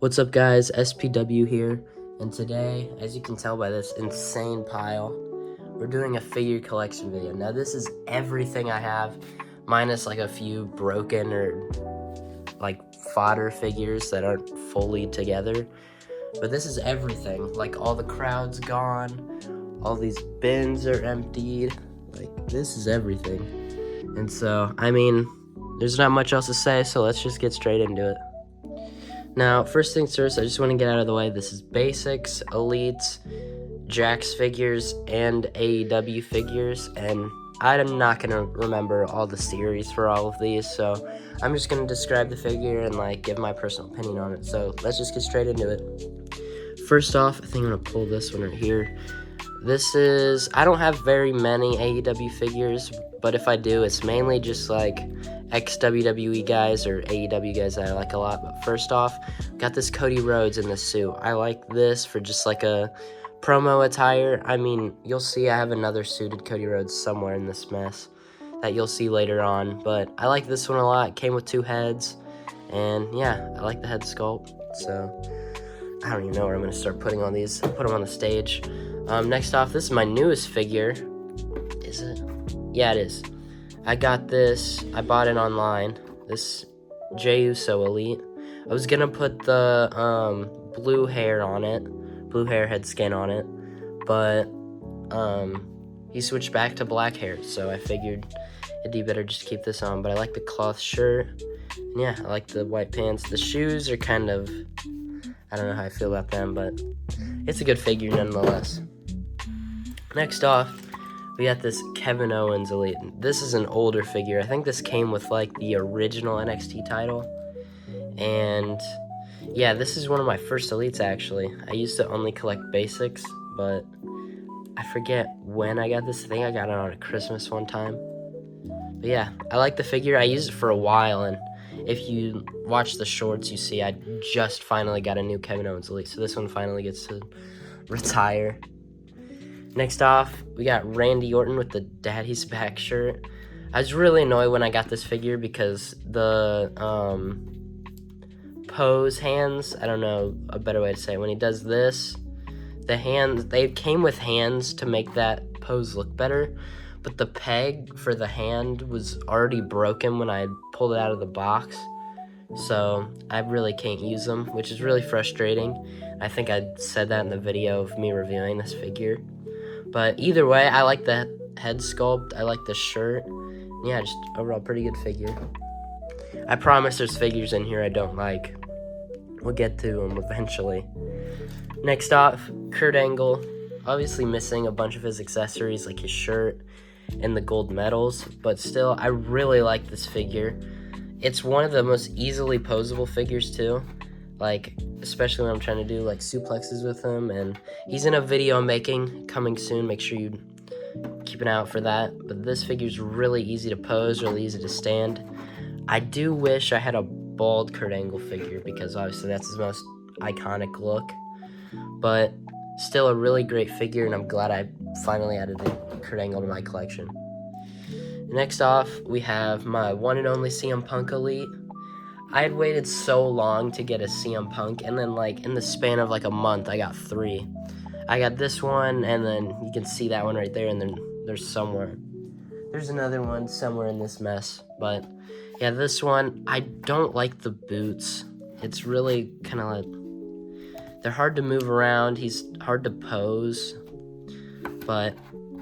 What's up, guys? SPW here, and today, as you can tell by this insane pile, we're doing a figure collection video. Now, this is everything I have, minus like a few broken or like fodder figures that aren't fully together. But this is everything. Like, all the crowd's gone, all these bins are emptied. Like, this is everything. And so, I mean, there's not much else to say, so let's just get straight into it. Now, first things first, I just want to get out of the way. This is Basics, Elites, Jax figures, and AEW figures, and I'm not going to remember all the series for all of these, so I'm just going to describe the figure and like give my personal opinion on it. So let's just get straight into it. First off, I think I'm going to pull this one right here. I don't have very many AEW figures, but if I do, it's mainly just like ex-WWE guys or AEW guys that I like a lot. But first off, got this Cody Rhodes in the suit. I like this for just like a promo attire. I mean, you'll see I have another suited Cody Rhodes somewhere in this mess that you'll see later on. But I like this one a lot. It came with two heads. And yeah, I like the head sculpt. So I don't even know where I'm going to start putting on these. Put them on the stage. Next off, this is my newest figure. Is it? Yeah, it is. I got this. I bought it online. This Jey Uso Elite. I was gonna put the blue hair on it, blue hair head scan on it, but he switched back to black hair, so I figured it'd be better just keep this on. But I like the cloth shirt. And yeah, I like the white pants. The shoes are kind of, I don't know how I feel about them, but it's a good figure nonetheless. Next off, we got this Kevin Owens Elite. This is an older figure. I think this came with like the original NXT title. And yeah, this is one of my first Elites actually. I used to only collect Basics, but I forget when I got this. I think I got it on a Christmas one time. But yeah, I like the figure. I used it for a while, and if you watch the shorts, you see I just finally got a new Kevin Owens Elite. So this one finally gets to retire. Next off, we got Randy Orton with the Daddy's Back shirt. I was really annoyed when I got this figure because the pose hands, I don't know a better way to say it. When he does this, the hands, they came with hands to make that pose look better, but the peg for the hand was already broken when I pulled it out of the box. So I really can't use them, which is really frustrating. I think I said that in the video of me reviewing this figure. But either way, I like the head sculpt. I like the shirt. Yeah, just overall pretty good figure. I promise there's figures in here I don't like. We'll get to them eventually. Next off, Kurt Angle. Obviously missing a bunch of his accessories like his shirt and the gold medals. But still, I really like this figure. It's one of the most easily posable figures too. Like, especially when I'm trying to do like suplexes with him, and he's in a video I'm making coming soon. Make sure you keep an eye out for that. But this figure's really easy to pose, really easy to stand. I do wish I had a bald Kurt Angle figure because obviously that's his most iconic look, but still a really great figure, and I'm glad I finally added the Kurt Angle to my collection. Next off, we have my one and only CM Punk Elite. I had waited so long to get a CM Punk, and then like in the span of like a month, I got three. I got this one, and then you can see that one right there, and then there's another one somewhere in this mess. But yeah, this one, I don't like the boots. It's really kind of like, they're hard to move around. He's hard to pose, but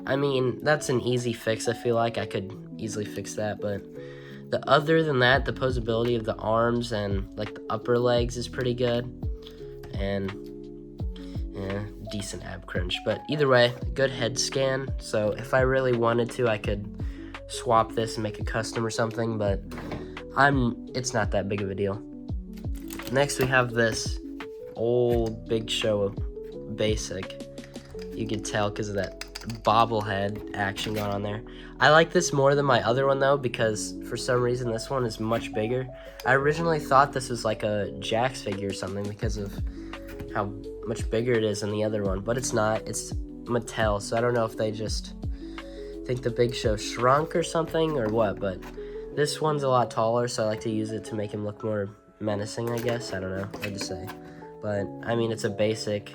I mean, that's an easy fix. I feel like I could easily fix that, but other than that, the posability of the arms and like the upper legs is pretty good, and yeah, decent ab crunch. But either way, good head scan. So if I really wanted to, I could swap this and make a custom or something, but it's not that big of a deal. Next, we have this old Big Show Basic. You could tell because of that bobblehead action going on there. I like this more than my other one though, because for some reason this one is much bigger. I originally thought this was like a Jax figure or something because of how much bigger it is than the other one, but it's not. It's Mattel, so I don't know if they just think the Big Show shrunk or something or what, but this one's a lot taller, so I like to use it to make him look more menacing, I guess. I don't know what to say. But, I mean, it's a basic,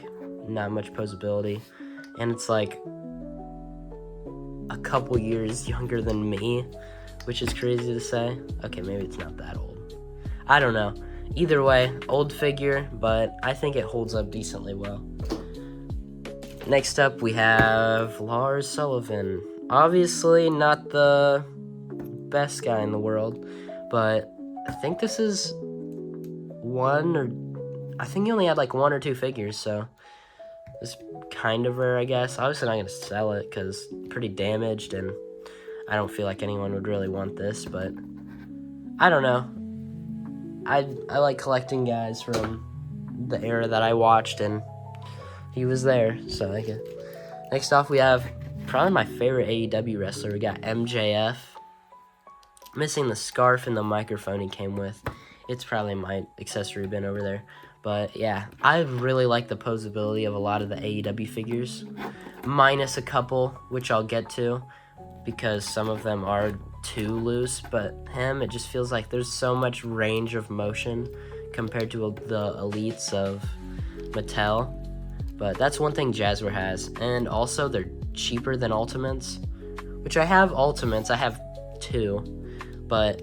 not much posability. And it's like a couple years younger than me, which is crazy to say. Okay, maybe it's not that old. I don't know. Either way, old figure, but I think it holds up decently well. Next up, we have Lars Sullivan. Obviously, not the best guy in the world, but I think this is I think he only had like 1 or 2 figures, so it's kind of rare, I guess. Obviously not going to sell it because it's pretty damaged, and I don't feel like anyone would really want this, but I don't know. I like collecting guys from the era that I watched, and he was there, so I like it. Next off, we have probably my favorite AEW wrestler. We got MJF. Missing the scarf and the microphone he came with. It's probably my accessory bin over there. But yeah, I really like the posability of a lot of the AEW figures, minus a couple, which I'll get to, because some of them are too loose. But him, it just feels like there's so much range of motion compared to the elites of Mattel. But that's one thing Jazzware has. And also, they're cheaper than Ultimates, which I have Ultimates. I have 2. But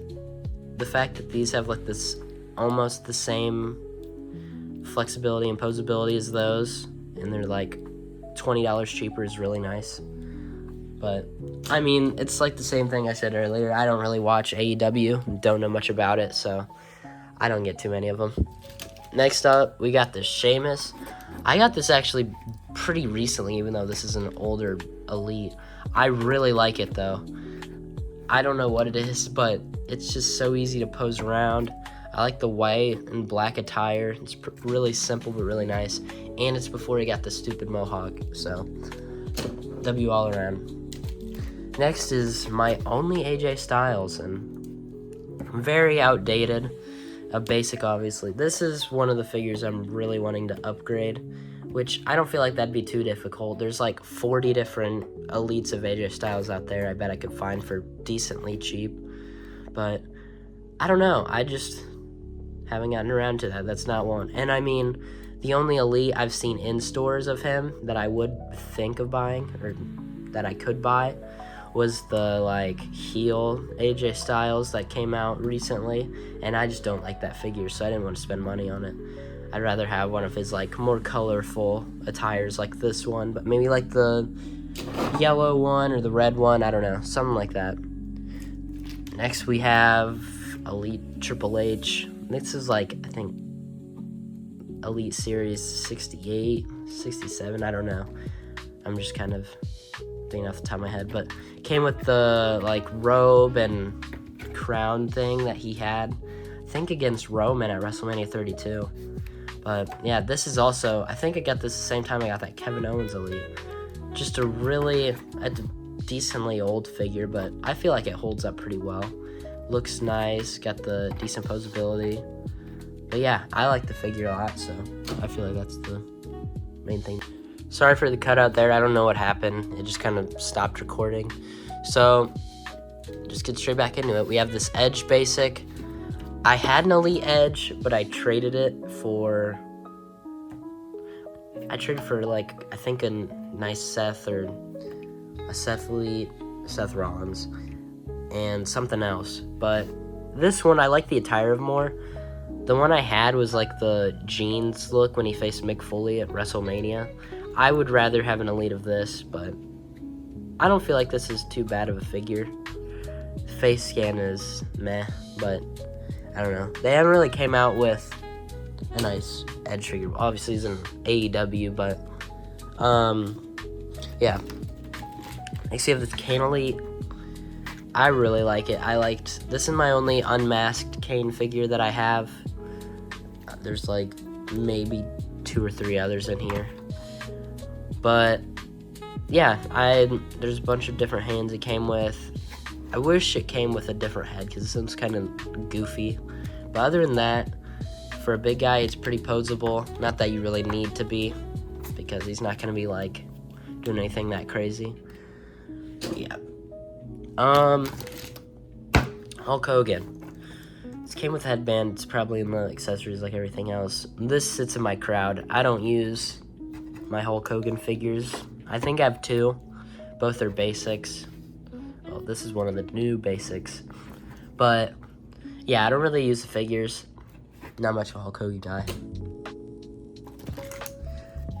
the fact that these have like this almost the same flexibility and posability as those, and they're like $20 cheaper, is really nice. But I mean, it's like the same thing I said earlier. I don't really watch AEW and don't know much about it, so I don't get too many of them. Next up, we got the Sheamus. I got this actually pretty recently, even though this is an older elite. I really like it though. I don't know what it is, but it's just so easy to pose around. I like the white and black attire. It's really simple, but really nice. And it's before he got the stupid mohawk, so W all around. Next is my only AJ Styles, and very outdated. A basic, obviously. This is one of the figures I'm really wanting to upgrade, which I don't feel like that'd be too difficult. There's like 40 different elites of AJ Styles out there I bet I could find for decently cheap. But I don't know. I just haven't gotten around to that. That's not one. And I mean, the only elite I've seen in stores of him that I would think of buying, or that I could buy, was the like heel AJ Styles that came out recently, and I just don't like that figure, so I didn't want to spend money on it. I'd rather have one of his like more colorful attires like this one, but maybe like the yellow one or the red one, I don't know, something like that. Next we have Elite Triple H. This is like, I think, Elite Series 68, 67, I don't know. I'm just kind of thinking off the top of my head, but came with the like robe and crown thing that he had, I think against Roman at WrestleMania 32. But yeah, this is also, I think I got this the same time I got that Kevin Owens Elite. Just a decently old figure, but I feel like it holds up pretty well. Looks nice, got the decent posability. But yeah, I like the figure a lot, so I feel like that's the main thing. Sorry for the cutout there. I don't know what happened. It just kind of stopped recording. So just get straight back into it. We have this Edge basic. I had an Elite Edge, but I traded for like, I think a nice Seth, or a Seth Elite, Seth Rollins, and something else. But this one, I like the attire of more. The one I had was like the jeans look when he faced Mick Foley at WrestleMania. I would rather have an Elite of this, but I don't feel like this is too bad of a figure. Face scan is meh, but I don't know. They haven't really came out with a nice Edge figure. Obviously, it's an AEW, but yeah. Next, you have this Kane Elite. I really like it. This is my only unmasked Kane figure that I have. There's like maybe 2 or 3 others in here. But yeah, there's a bunch of different hands it came with. I wish it came with a different head because this one's kind of goofy. But other than that, for a big guy, it's pretty posable. Not that you really need to be, because he's not going to be like doing anything that crazy. Yeah. Hulk Hogan. This came with a headband. It's probably in the accessories like everything else. This sits in my crowd. I don't use my Hulk Hogan figures. I think I have 2. Both are basics. Well, this is one of the new basics. But, yeah, I don't really use the figures. Not much of a Hulk Hogan guy.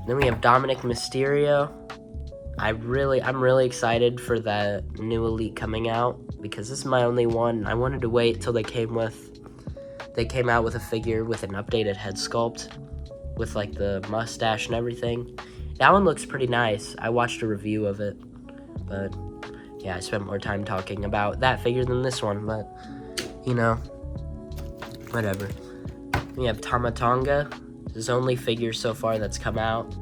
Then we have Dominic Mysterio. I'm really excited for the new Elite coming out because this is my only one. I wanted to wait till they came out with a figure with an updated head sculpt with like the mustache and everything. That one looks pretty nice. I watched a review of it, but yeah, I spent more time talking about that figure than this one, but you know, whatever. We have Tama Tonga. His only figure so far that's come out.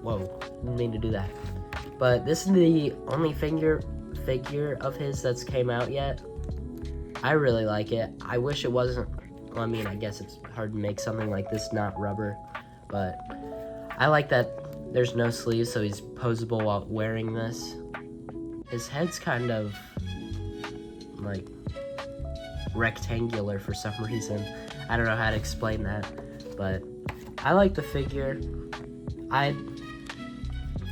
Whoa, didn't mean to do that. But this is the only figure of his that's came out yet. I really like it. I wish it wasn't, well, I mean, I guess it's hard to make something like this not rubber, but I like that there's no sleeves, so he's posable while wearing this. His head's kind of like rectangular for some reason. I don't know how to explain that, but I like the figure. I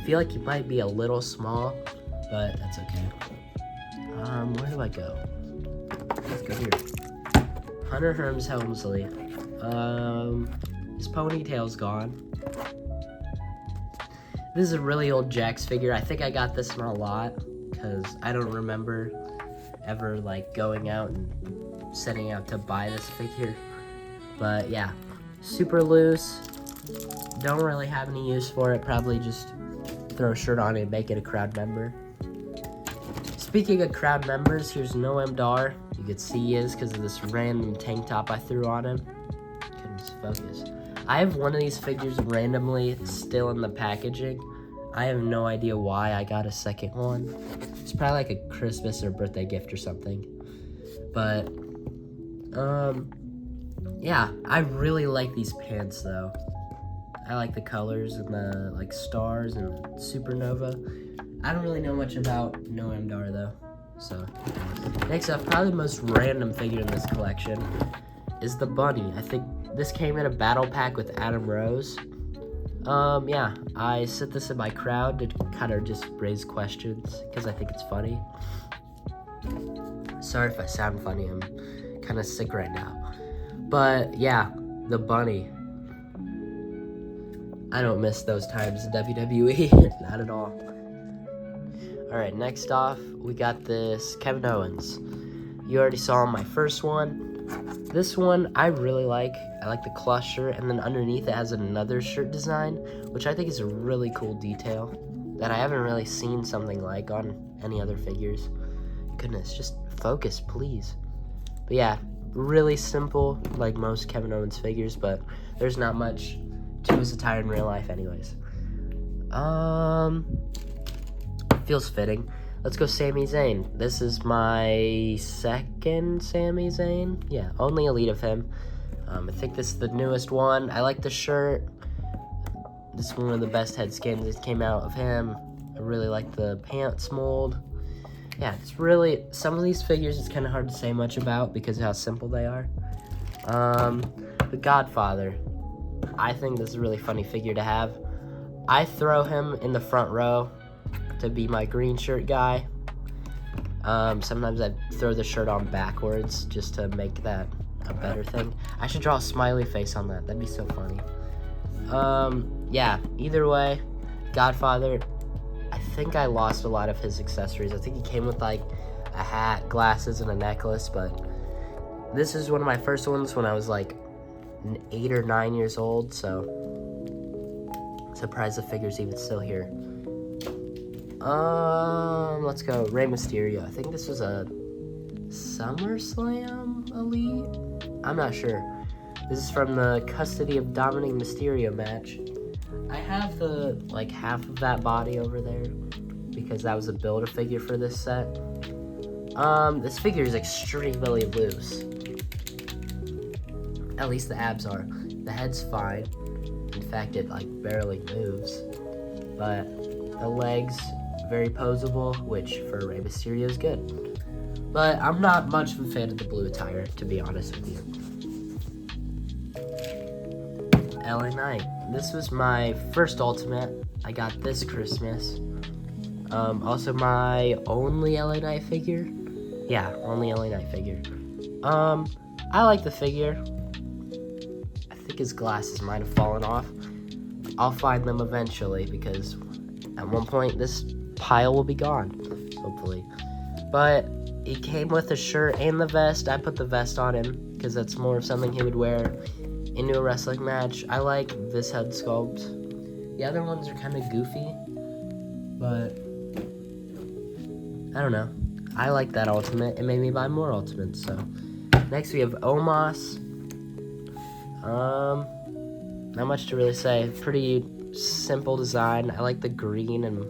feel like he might be a little small, but that's okay. Where do I go? Let's go here. Hunter Hearns Helmsley. His ponytail's gone. This is a really old Jax figure. I think I got this from a lot because I don't remember ever like going out and setting out to buy this figure. But yeah, super loose. Don't really have any use for it. Probably just throw a shirt on it and make it a crowd member. Speaking of crowd members, here's Noam Dar. You can see he is because of this random tank top I threw on him. Couldn't just focus. I have one of these figures randomly still in the packaging. I have no idea why I got a second one. It's probably like a Christmas or birthday gift or something. But, yeah, I really like these pants though. I like the colors and the like stars and supernova. I don't really know much about Noam Dar though. So next up, probably the most random figure in this collection is the bunny. I think this came in a battle pack with Adam Rose. Yeah, I set this in my crowd to kind of just raise questions because I think it's funny. Sorry if I sound funny, I'm kind of sick right now. But yeah, the bunny. I don't miss those times in WWE, not at all. Alright, next off, we got this Kevin Owens. You already saw my first one. This one I really like. I like the cloth shirt, and then underneath it has another shirt design, which I think is a really cool detail that I haven't really seen something like on any other figures. Goodness, just focus, please. But yeah, really simple, like most Kevin Owens figures, but there's not much to his attire in real life anyways. Feels fitting. Let's go Sami Zayn. This is my second Sami Zayn. Yeah, only Elite of him. I think this is the newest one. I like the shirt. This is one of the best head skins that came out of him. I really like the pants mold. Yeah, it's really, some of these figures it's kind of hard to say much about because of how simple they are. The Godfather. I think this is a really funny figure to have. I throw him in the front row to be my green shirt guy. Sometimes I throw the shirt on backwards just to make that a better thing. I should draw a smiley face on that. That'd be so funny. Yeah, either way, Godfather, I think I lost a lot of his accessories. I think he came with like a hat, glasses, and a necklace, but this is one of my first ones when I was like 8 or 9 years old, so surprised the figure's even still here. Let's go Rey Mysterio. I think this was a SummerSlam Elite? I'm not sure. This is from the Custody of Dominic Mysterio match. I have the, like, half of that body over there because that was a Build-A-Figure for this set. This figure is extremely loose. At least the abs are. The head's fine. In fact, it, like, barely moves. But the legs, very posable, which for Rey Mysterio is good. But I'm not much of a fan of the blue attire, to be honest with you. LA Knight. This was my first Ultimate. I got this Christmas. Also my only LA Knight figure. Yeah, only LA Knight figure. I like the figure. I think his glasses might have fallen off. I'll find them eventually because at one point this pile will be gone, hopefully. But he came with a shirt and the vest. I put the vest on him because that's more of something he would wear into a wrestling match. I like this head sculpt. The other ones are kind of goofy, but I don't know. I like that Ultimate. It made me buy more Ultimates. So next we have Omos. Not much to really say. Pretty simple design. I like the green and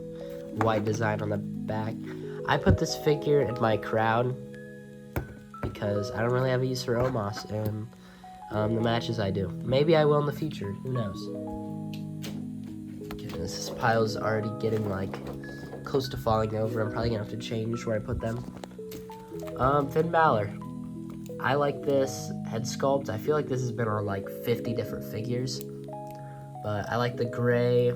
white design on the back. I put this figure in my crowd because I don't really have a use for Omos in the matches I do. Maybe I will in the future. Who knows? Goodness, this pile's already getting like close to falling over. I'm probably gonna have to change where I put them. Finn Balor. I like this head sculpt. I feel like this has been on like 50 different figures. But I like the gray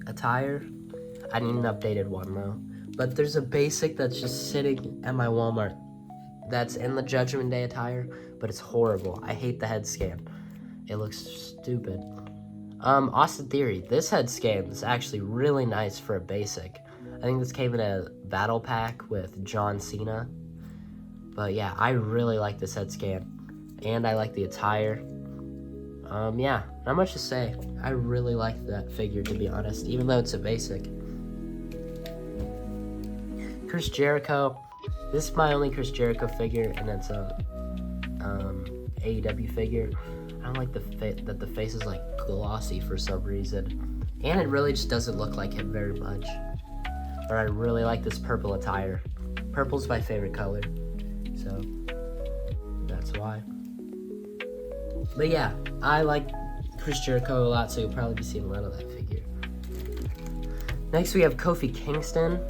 attire. I need an updated one though. But there's a basic that's just sitting at my Walmart that's in the Judgment Day attire, but it's horrible. I hate the head scan. It looks stupid. Austin Theory. This head scan is actually really nice for a basic. I think this came in a battle pack with John Cena. But yeah, I really like this head scan. And I like the attire. Yeah, not much to say. I really like that figure, to be honest, even though it's a basic. Chris Jericho. This is my only Chris Jericho figure, and it's a AEW figure. I don't like that the face is like glossy for some reason. And it really just doesn't look like him very much. But I really like this purple attire. Purple's my favorite color. So that's why. But yeah, I like Chris Jericho a lot, so you'll probably be seeing a lot of that figure. Next we have Kofi Kingston.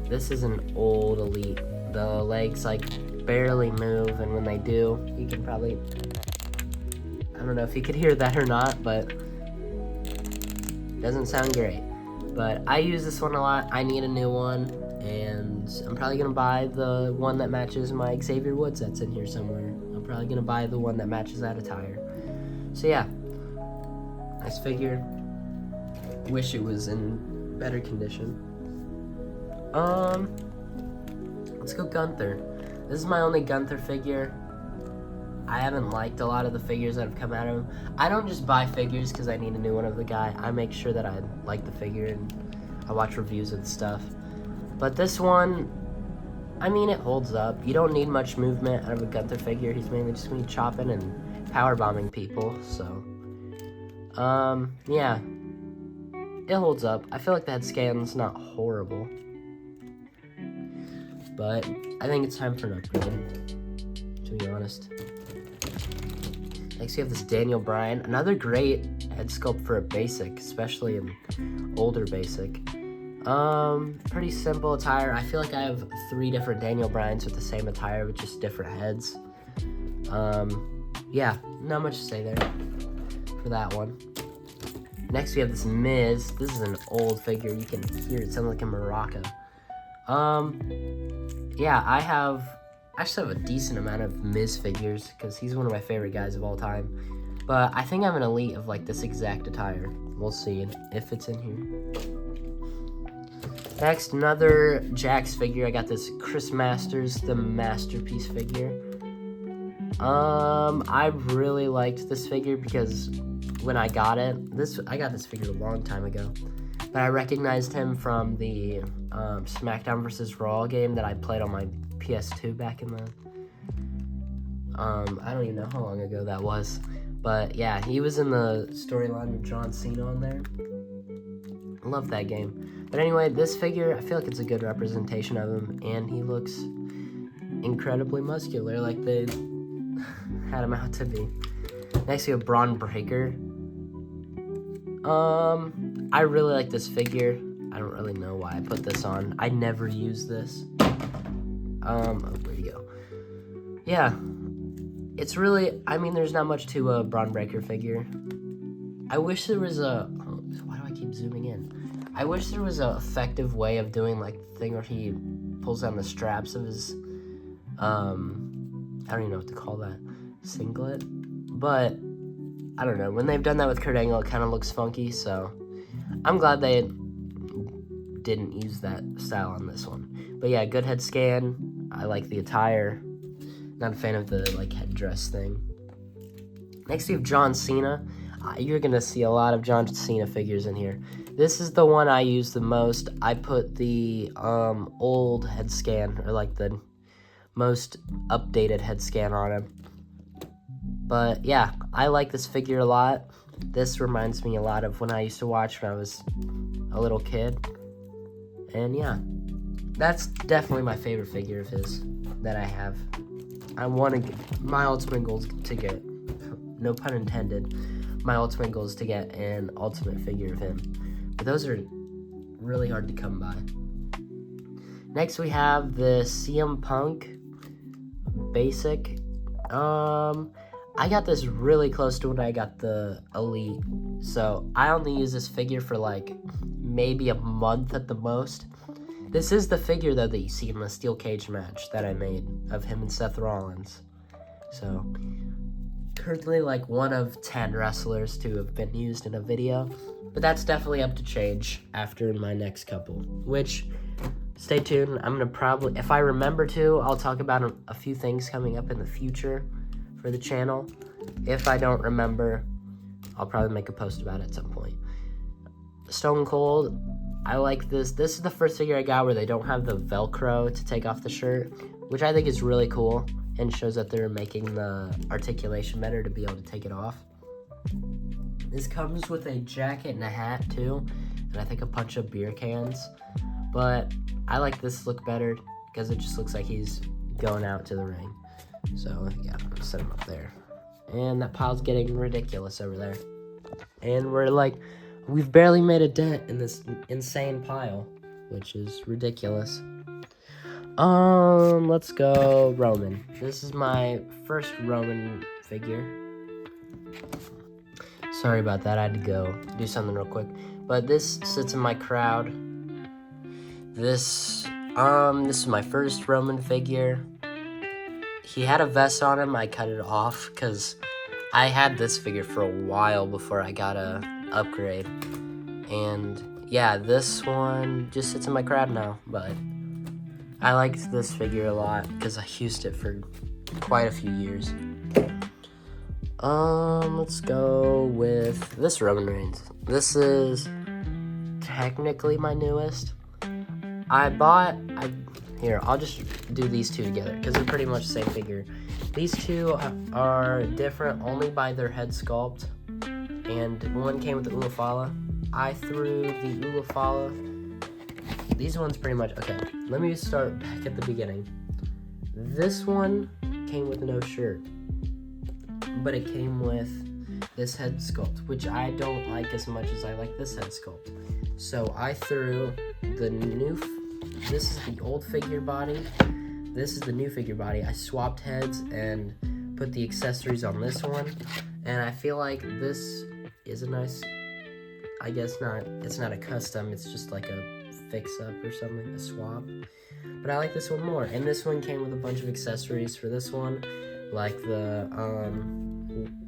This is an old Elite. The legs like barely move, and when they do, you can probably, I don't know if you could hear that or not, but it doesn't sound great. But I use this one a lot. I need a new one, and I'm probably gonna buy the one that matches my Xavier Woods that's in here somewhere. I'm probably gonna buy the one that matches that attire. So yeah, nice figure. Wish it was in better condition. Let's go Gunther. This is my only Gunther figure. I haven't liked a lot of the figures that have come out of him. I don't just buy figures because I need a new one of the guy. I make sure that I like the figure and I watch reviews of the stuff. But this one, I mean, it holds up. You don't need much movement out of a Gunther figure. He's mainly just going to be chopping and power bombing people. So, yeah, it holds up. I feel like the head scan's not horrible. But I think it's time for an upgrade, to be honest. Next we have this Daniel Bryan. Another great head sculpt for a basic, especially an older basic. Pretty simple attire. I feel like I have 3 different Daniel Bryans with the same attire with just different heads. Yeah, not much to say there for that one. Next we have this Miz. This is an old figure. You can hear it sound like a maraca. Yeah, I actually have a decent amount of Miz figures because he's one of my favorite guys of all time. But I think I'm an elite of like this exact attire. We'll see if it's in here. Next, another Jax figure. I got this Chris Masters, the Masterpiece figure. I really liked this figure because when I got it, I got this figure a long time ago. But I recognized him from the SmackDown vs. Raw game that I played on my PS2 back in the... I don't even know how long ago that was. But yeah, he was in the storyline with John Cena on there. I love that game. But anyway, this figure, I feel like it's a good representation of him. And he looks incredibly muscular like they had him out to be. Next we have Braun Breaker. I really like this figure. I don't really know why I put this on. I never use this. Where'd you go? Yeah, it's really, I mean, there's not much to a Braun Breaker figure. I wish there was why do I keep zooming in? I wish there was an effective way of doing like the thing where he pulls down the straps of his, I don't even know what to call that, singlet. But, I don't know, when they've done that with Kurt Angle, it kind of looks funky, so I'm glad they didn't use that style on this one. But yeah, good head scan. I like the attire. Not a fan of the like headdress thing. Next we have John Cena. You're gonna see a lot of John Cena figures in here. This is the one I use the most. I put the old head scan, or like the most updated head scan on him. But yeah, I like this figure a lot. This reminds me a lot of when I used to watch when I was a little kid. And yeah, that's definitely my favorite figure of his that I have. I want to get, my ultimate goal is to get, no pun intended, my ultimate goal is to get an ultimate figure of him. But those are really hard to come by. Next we have the CM Punk basic. I got this really close to when I got the Elite. So I only use this figure for like maybe a month at the most. This is the figure, though, that you see in the steel cage match that I made of him and Seth Rollins. So, currently like one of 10 wrestlers to have been used in a video. But that's definitely up to change after my next couple. Which, stay tuned. I'm going to probably, if I remember to, I'll talk about a few things coming up in the future for the channel. If I don't remember, I'll probably make a post about it at some point. Stone Cold. I like this. This is the first figure I got where they don't have the Velcro to take off the shirt, which I think is really cool and shows that they're making the articulation better to be able to take it off. This comes with a jacket and a hat too, and I think a bunch of beer cans. But I like this look better because it just looks like he's going out to the ring. So yeah, I'm gonna set him up there. And that pile's getting ridiculous over there. And we've barely made a dent in this insane pile, which is ridiculous. Let's go Roman. This is my first Roman figure. Sorry about that, I had to go do something real quick. But this sits in my crowd. This is my first Roman figure. He had a vest on him, I cut it off, because I had this figure for a while before I got a upgrade. And yeah, this one just sits in my crowd now, but I liked this figure a lot because I used it for quite a few years. Let's go with this Roman Reigns. This is technically my newest. Here, I'll just do these two together because they're pretty much the same figure. These two are different only by their head sculpt. And one came with the Ulafala. I threw the Ulafala. These ones pretty much, okay, let me start back at the beginning. This one came with no shirt, but it came with this head sculpt, which I don't like as much as I like this head sculpt. So I threw the this is the old figure body. This is the new figure body. I swapped heads and put the accessories on this one. And I feel like this is a nice, I guess it's not a custom, it's just like a fix-up or something, a swap. But I like this one more. And this one came with a bunch of accessories for this one, like the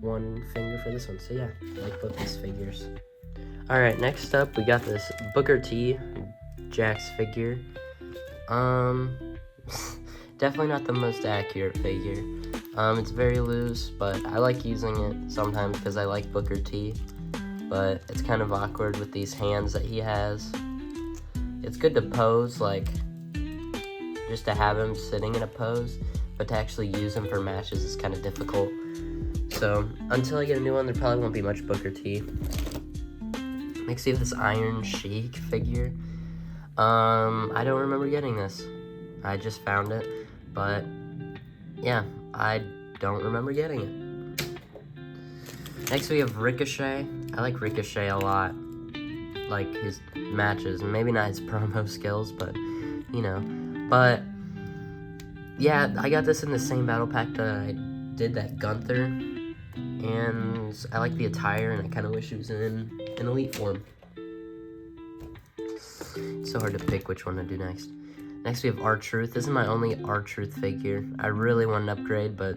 one finger for this one. So yeah, I like both these figures. Alright, next up we got this Booker T Jax figure. Definitely not the most accurate figure. It's very loose, but I like using it sometimes because I like Booker T. But it's kind of awkward with these hands that he has. It's good to pose, like, just to have him sitting in a pose, but to actually use him for matches is kind of difficult. So, until I get a new one, there probably won't be much Booker T. Next, we have this Iron Sheik figure. I don't remember getting this. I just found it, but yeah, I don't remember getting it. Next we have Ricochet. I like Ricochet a lot. like his matches, maybe not his promo skills, but you know. But yeah, I got this in the same battle pack that I did that Gunther, and I like the attire, and I kind of wish it was in elite form. It's so hard to pick which one to do next. Next we have R-Truth. This is my only R-Truth figure. I really want an upgrade, but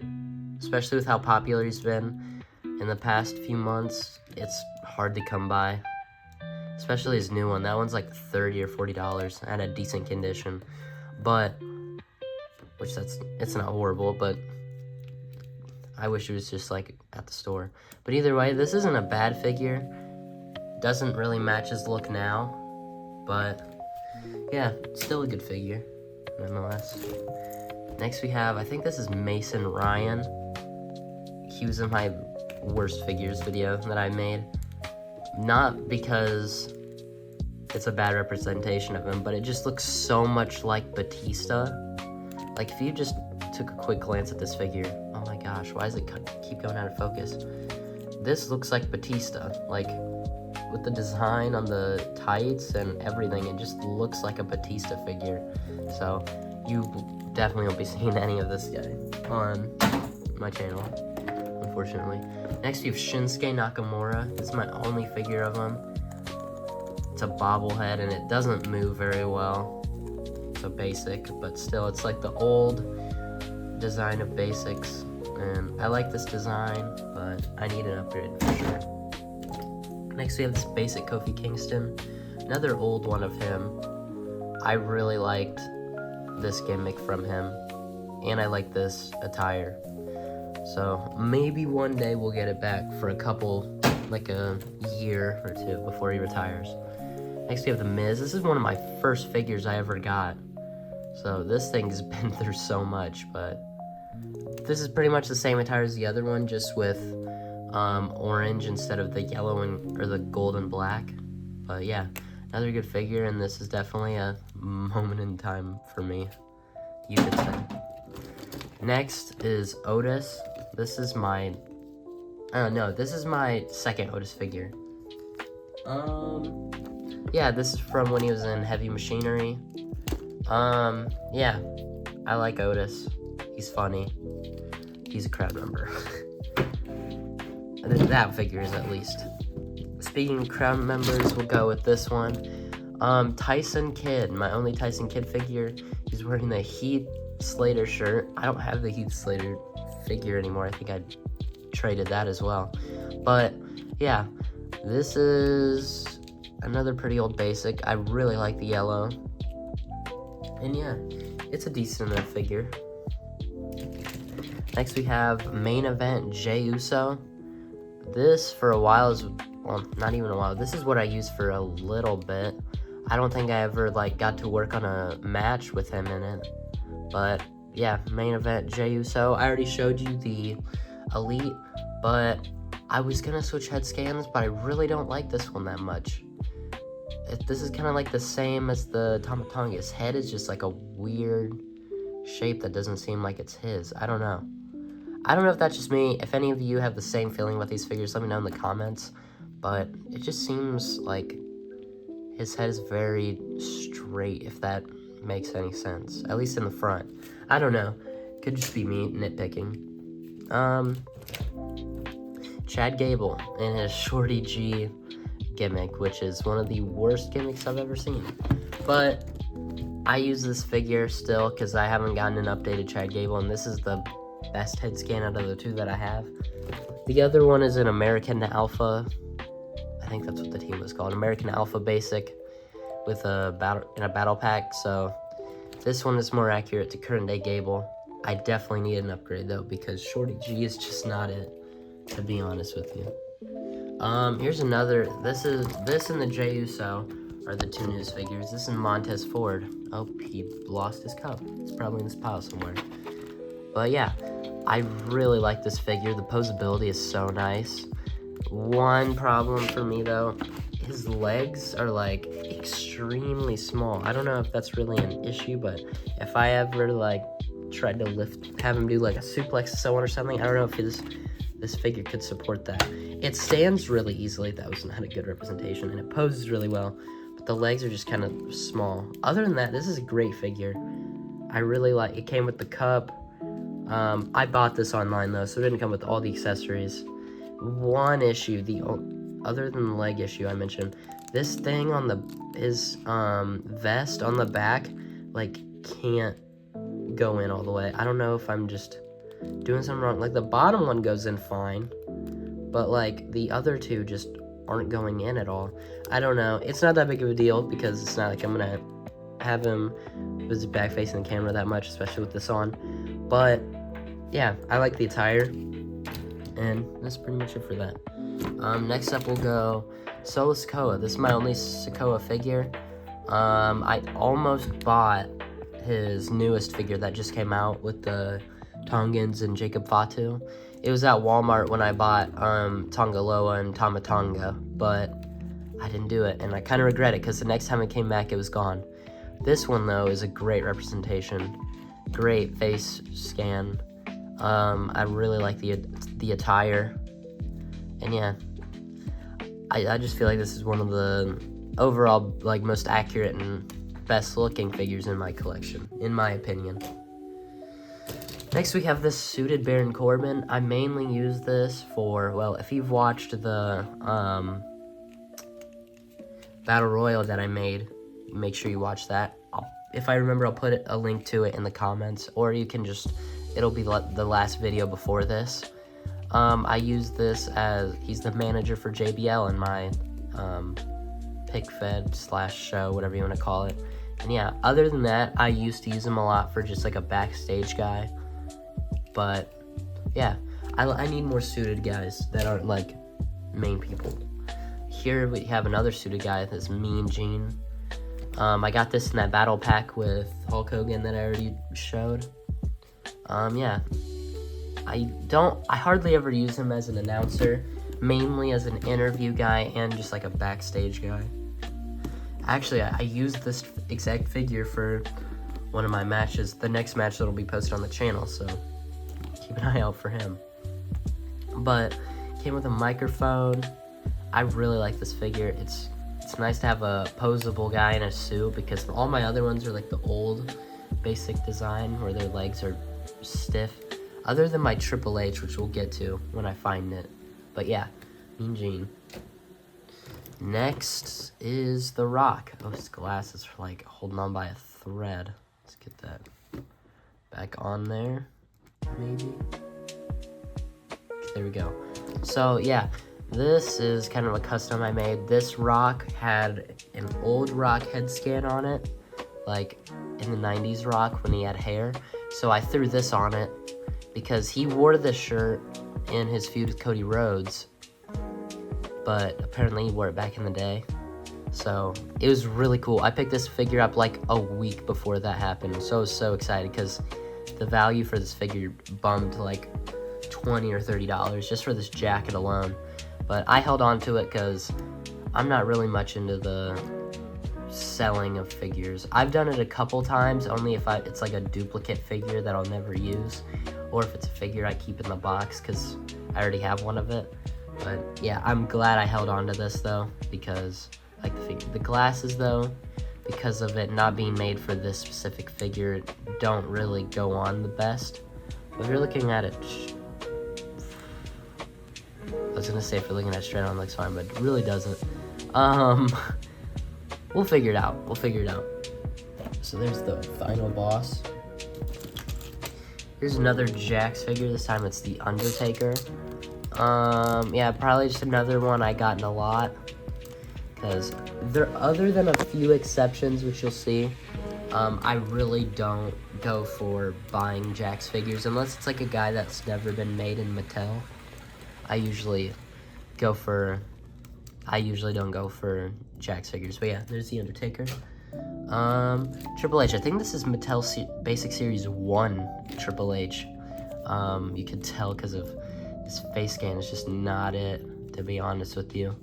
especially with how popular he's been in the past few months, it's hard to come by. Especially his new one. That one's like $30 or $40 at a decent condition. But, it's not horrible, but I wish it was just like at the store. But either way, this isn't a bad figure. Doesn't really match his look now, but yeah, still a good figure, nonetheless. Next we have, I think this is Mason Ryan. He was in my worst figures video that I made. Not because it's a bad representation of him, but it just looks so much like Batista. Like, if you just took a quick glance at this figure, oh my gosh, why does it keep going out of focus? This looks like Batista, like, with the design on the tights and everything, it just looks like a Batista figure. So, you definitely won't be seeing any of this guy on my channel, unfortunately. Next, we have Shinsuke Nakamura. This is my only figure of him. It's a bobblehead, and it doesn't move very well. It's a basic, but still, it's like the old design of basics. And I like this design, but I need an upgrade for sure. Next, we have this basic Kofi Kingston. Another old one of him. I really liked this gimmick from him, and I like this attire. So maybe one day we'll get it back for a couple, like a year or two before he retires. Next we have The Miz. This is one of my first figures I ever got. So this thing's been through so much, but this is pretty much the same attire as the other one, just with orange instead of the yellow or the gold and black. But yeah, another good figure, and this is definitely a moment in time for me, you could say. Next is Otis. This is my, this is my second Otis figure. Yeah, this is from when he was in Heavy Machinery. Yeah, I like Otis. He's funny. He's a crowd member. That figure is, at least. Speaking of crowd members, we'll go with this one. Tyson Kidd, my only Tyson Kidd figure. He's wearing the Heath Slater shirt. I don't have the Heath Slater figure anymore. I think I traded that as well. But yeah, this is another pretty old basic. I really like the yellow. And yeah, it's a decent enough figure. Next we have Main Event Jey Uso. This for a while is, well, not even a while. This is what I used for a little bit. I don't think I ever got to work on a match with him in it. But yeah, Main Event Jey Uso. I already showed you the Elite, but I was gonna switch head scans, but I really don't like this one that much. This is kind of like the same as the Tama Tonga. His head is just like a weird shape that doesn't seem like it's his. I don't know. I don't know if that's just me. If any of you have the same feeling about these figures, let me know in the comments. But it just seems like his head is very straight, if that makes any sense. At least in the front. I don't know. Could just be me nitpicking. Chad Gable and his Shorty G gimmick, which is one of the worst gimmicks I've ever seen. But I use this figure still because I haven't gotten an updated Chad Gable, and this is the best head scan out of the two that I have. The other one is an American Alpha. I think that's what the team was called. American Alpha Basic with a battle pack. So this one is more accurate to current day Gable. I definitely need an upgrade though, because Shorty G is just not it, to be honest with you. Here's another. This and the Jey Uso are the two newest figures. This is Montez Ford. Oh, he lost his cup. It's probably in this pile somewhere. But yeah, I really like this figure. The posability is so nice. One problem for me though, his legs are extremely small. I don't know if that's really an issue, but if I ever tried to have him do a suplex to someone or something, I don't know if this this figure could support that. It stands really easily. That was not a good representation, and it poses really well, but the legs are just kind of small. Other than that, this is a great figure. I really like it. Came with the cup. I bought this online though, so it didn't come with all the accessories. One issue, other than the leg issue I mentioned, this thing on his vest on the back, like, can't go in all the way. I don't know if I'm just doing something wrong. Like, the bottom one goes in fine, but like the other two just aren't going in at all. I don't know. It's not that big of a deal because it's not like I'm gonna have him with his back facing the camera that much, especially with this on. But yeah, I like the attire, and that's pretty much it for that. Next up we'll go Solo Sikoa. This is my only Sikoa figure. I almost bought his newest figure that just came out with the Tongans and Jacob Fatu. It was at Walmart when I bought Tongaloa and Tamatonga, but I didn't do it, and I kind of regret it because the next time it came back, it was gone. This one, though, is a great representation. Great face scan. I really like the attire. And yeah, I just feel like this is one of the overall, like, most accurate and best looking figures in my collection, in my opinion. Next we have this suited Baron Corbin. I mainly use this for, well, if you've watched the Battle Royal that I made, make sure you watch that. If I remember, I'll put a link to it in the comments, or you can just, it'll be the last video before this. I use this as, he's the manager for JBL in my pick fed / show, whatever you want to call it. And yeah, other than that, I used to use him a lot for just like a backstage guy. But yeah, I need more suited guys that aren't like main people. Here we have another suited guy, this Mean Gene. I got this in that battle pack with Hulk Hogan that I already showed. Yeah, I hardly ever use him as an announcer, mainly as an interview guy and just like a backstage guy. Actually, I used this exact figure for one of my matches, the next match that'll be posted on the channel, so keep an eye out for him. But came with a microphone. I really like this figure. It's nice to have a posable guy in a suit, because all my other ones are like the old basic design where their legs are stiff. Other than my Triple H, which we'll get to when I find it. But yeah, Mean Gene. Next is The Rock. Oh, his glasses are like holding on by a thread. Let's get that back on there, maybe. There we go. So yeah, this is kind of a custom I made. This Rock had an old Rock head scan on it, like in the 90s Rock when he had hair. So I threw this on it because he wore this shirt in his feud with Cody Rhodes, but apparently he wore it back in the day. So it was really cool. I picked this figure up like a week before that happened, so I was so excited because the value for this figure bumped to like $20 or $30 just for this jacket alone. But I held on to it because I'm not really much into the selling of figures. I've done it a couple times, only if it's like a duplicate figure that I'll never use, or if it's a figure I keep in the box because I already have one of it. But yeah, I'm glad I held on to this though, because like the figure. The glasses though, because of it not being made for this specific figure, don't really go on the best. But if you're looking at it, I was gonna say if you're looking at it straight on, it looks fine, but it really doesn't. We'll figure it out. So there's the final boss. Here's another Jax figure. This time it's the Undertaker. Yeah, probably just another one I gotten a lot, because other than a few exceptions, which you'll see, I really don't go for buying Jax figures unless it's like a guy that's never been made in Mattel. I usually don't go for Jax figures. But yeah, there's the Undertaker. Triple H. I think this is Mattel Basic Series 1 Triple H. You could tell because of his face scan is just not it, to be honest with you.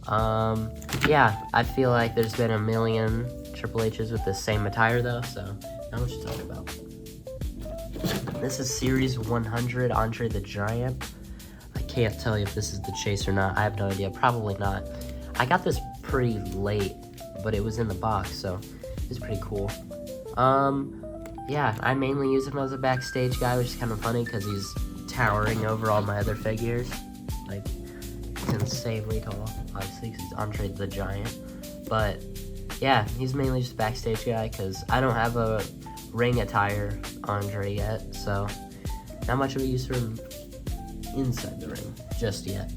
Yeah, I feel like there's been a million Triple H's with the same attire though, so not much to talk about. This is Series 100 Andre the Giant. I can't tell you if this is the chase or not. I have no idea. Probably not. I got this pretty late, but it was in the box, so it's pretty cool. Yeah, I mainly use him as a backstage guy, which is kind of funny because he's towering over all my other figures. Like, he's insanely tall, obviously, because he's Andre the Giant. But yeah, he's mainly just a backstage guy because I don't have a ring attire Andre yet, so not much of a use for him inside the ring just yet.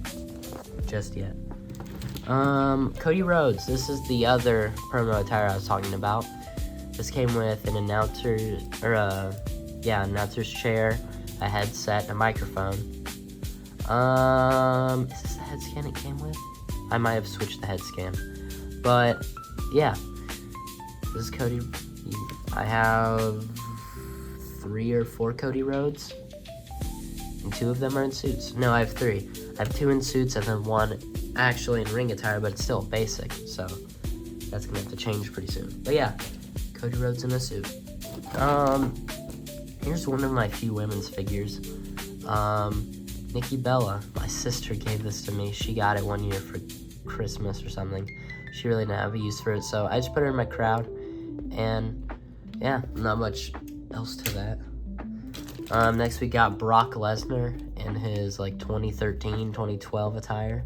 Cody Rhodes. This is the other promo attire I was talking about. This came with an announcer's chair, a headset, and a microphone. Is this the head scan it came with? I might have switched the head scan. But yeah, this is Cody. I have 3 or 4 Cody Rhodes, and 2 of them are in suits. No, I have 3. I have 2 in suits and then 1 actually in ring attire, but it's still basic, so that's gonna have to change pretty soon. But yeah, Cody Rhodes in a suit. Here's one of my few women's figures. Nikki Bella. My sister gave this to me. She got it one year for Christmas or something. She really didn't have a use for it, so I just put her in my crowd. And yeah, not much else to that. Next we got Brock Lesnar in his like 2013, 2012 attire.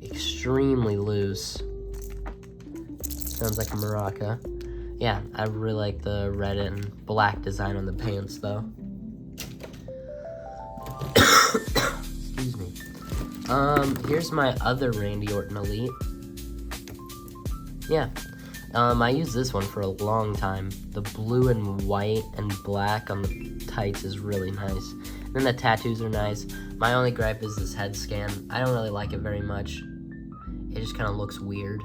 Extremely loose. Sounds like a maraca. Yeah, I really like the red and black design on the pants though. Excuse me. Here's my other Randy Orton Elite. Yeah. I used this one for a long time. The blue and white and black on the tights is really nice. And then the tattoos are nice. My only gripe is this head scan. I don't really like it very much. It just kind of looks weird.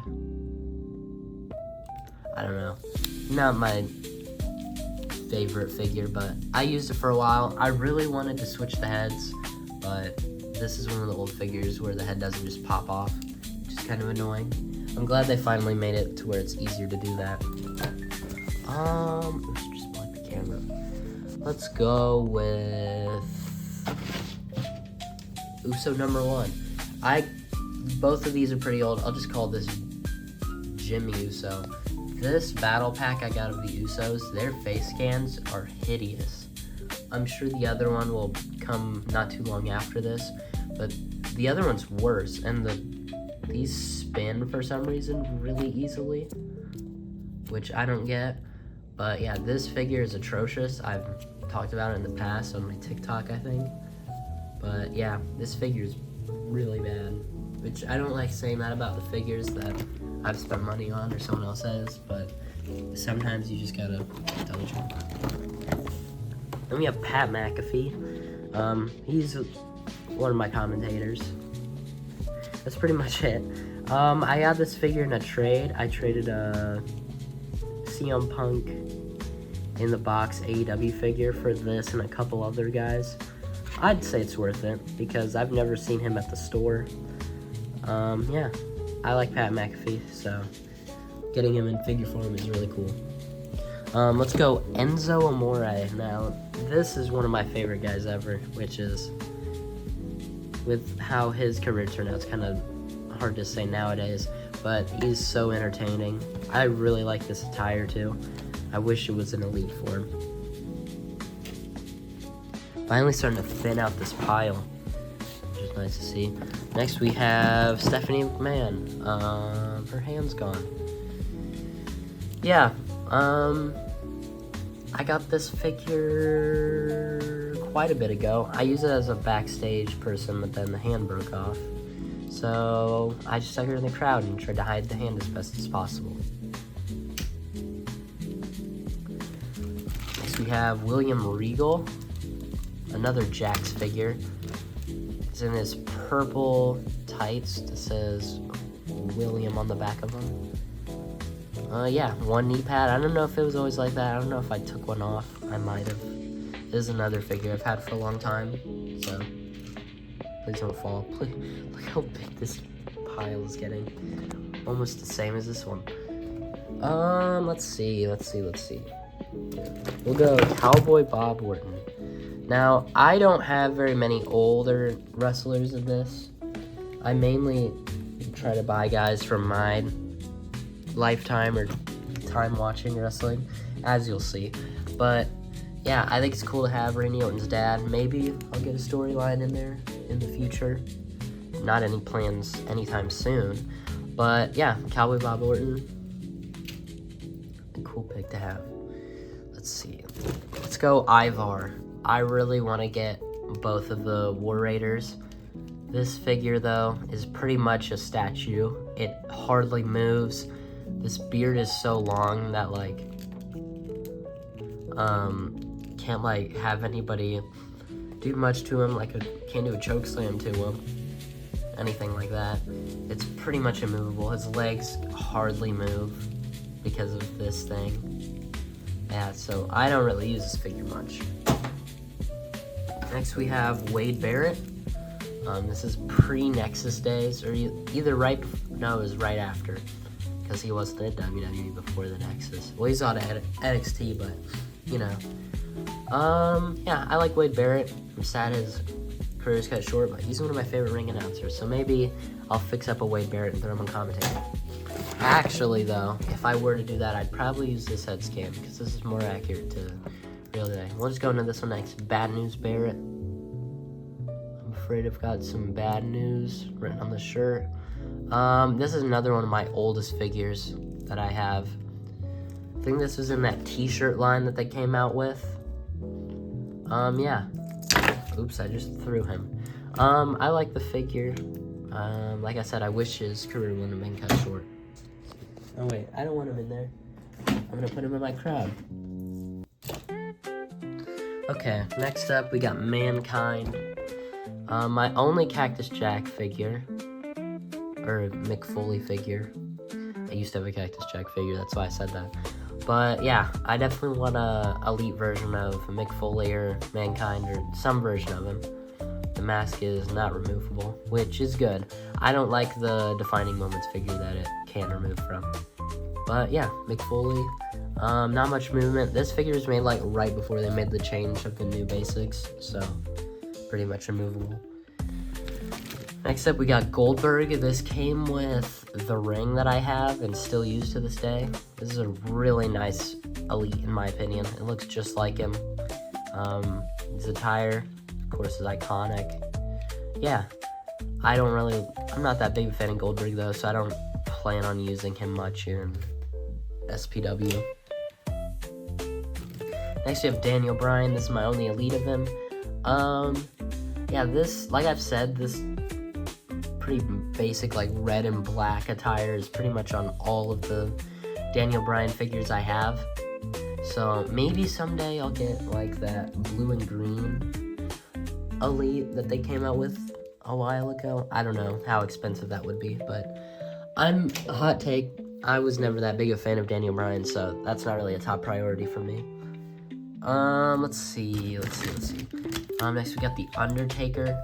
I don't know. Not my favorite figure, but I used it for a while. I really wanted to switch the heads, but this is one of the old figures where the head doesn't just pop off, which is kind of annoying. I'm glad they finally made it to where it's easier to do that. Let's just block the camera. Let's go with Uso number 1. Both of these are pretty old. I'll just call this Jimmy Uso. This battle pack I got of the Usos, their face scans are hideous. I'm sure the other one will come not too long after this, but the other one's worse, and these spin for some reason really easily, which I don't get. But yeah, this figure is atrocious. I've talked about it in the past on my TikTok, I think. But yeah, this figure is really bad, which I don't like saying that about the figures that I've spent money on or someone else has, but sometimes you just gotta tell the truth. Then we have Pat McAfee. He's one of my commentators. That's pretty much it. I got this figure in a trade. I traded a CM Punk in the box AEW figure for this and a couple other guys. I'd say it's worth it because I've never seen him at the store. Yeah, I like Pat McAfee, so getting him in figure form is really cool. Let's go Enzo Amore. Now, this is one of my favorite guys ever, which is, with how his career turned out, it's kind of hard to say nowadays, but he's so entertaining. I really like this attire too. I wish it was an elite form. Finally starting to thin out this pile, which is nice to see. Next we have Stephanie McMahon. Her hand's gone. Yeah, I got this figure quite a bit ago. I used it as a backstage person, but then the hand broke off. So I just stuck her in the crowd and tried to hide the hand as best as possible. Next we have William Regal, another Jax figure. He's in his purple tights that says William on the back of them. Yeah, one knee pad. I don't know if it was always like that. I don't know if I took one off. I might have. This is another figure I've had for a long time, so please don't fall. Please, look how big this pile is getting. Almost the same as this one. Let's see. We'll go Cowboy Bob Orton. Now, I don't have very many older wrestlers in this. I mainly try to buy guys from my lifetime or time watching wrestling, as you'll see. But yeah, I think it's cool to have Randy Orton's dad. Maybe I'll get a storyline in there in the future. Not any plans anytime soon. But yeah, Cowboy Bob Orton. A cool pick to have. Let's see. Let's go Ivar. I really want to get both of the War Raiders. This figure, though, is pretty much a statue. It hardly moves. This beard is so long that, like, can't, like, have anybody do much to him. Like, can't do a choke slam to him. Anything like that. It's pretty much immovable. His legs hardly move because of this thing. Yeah, so I don't really use this figure much. Next we have Wade Barrett. This is pre-Nexus days, or either no, it was right after, because he wasn't at WWE before the Nexus. Well, he's on NXT, but, you know. Yeah, I like Wade Barrett. I'm sad his career's cut short, but he's one of my favorite ring announcers, so maybe I'll fix up a Wade Barrett and throw him on commentating. Actually, though, if I were to do that, I'd probably use this head scan, because this is more accurate to real day. We'll just go into this one next. Bad News Barrett. I'm afraid I've got some bad news written on the shirt. This is another one of my oldest figures that I have. I think this was in that t-shirt line that they came out with. Yeah. Oops, I just threw him. I like the figure. Like I said, I wish his career wouldn't have been cut short. Oh wait, I don't want him in there. I'm gonna put him in my crowd. Okay, next up we got Mankind. My only Cactus Jack figure, or Mick Foley figure. I used to have a Cactus Jack figure, that's why I said that. But yeah, I definitely want a elite version of Mick Foley or Mankind, or some version of him. The mask is not removable, which is good. I don't like the Defining Moments figure that it can remove from. But yeah, Mick Foley. Not much movement. This figure was made like right before they made the change of the new basics, so pretty much removable. Next up, we got Goldberg. This came with the ring that I have and still use to this day. This is a really nice elite, in my opinion. It looks just like him. His attire, of course, is iconic. Yeah, I'm not that big a fan of Goldberg, though, so I don't plan on using him much here in SPW. Next, we have Daniel Bryan. This is my only elite of him. Yeah, this, like I've said, this pretty basic, like, red and black attire is pretty much on all of the Daniel Bryan figures I have. So maybe someday I'll get, like, that blue and green elite that they came out with a while ago. I don't know how expensive that would be, but hot take, I was never that big a fan of Daniel Bryan, so that's not really a top priority for me. Let's see. Next we got The Undertaker.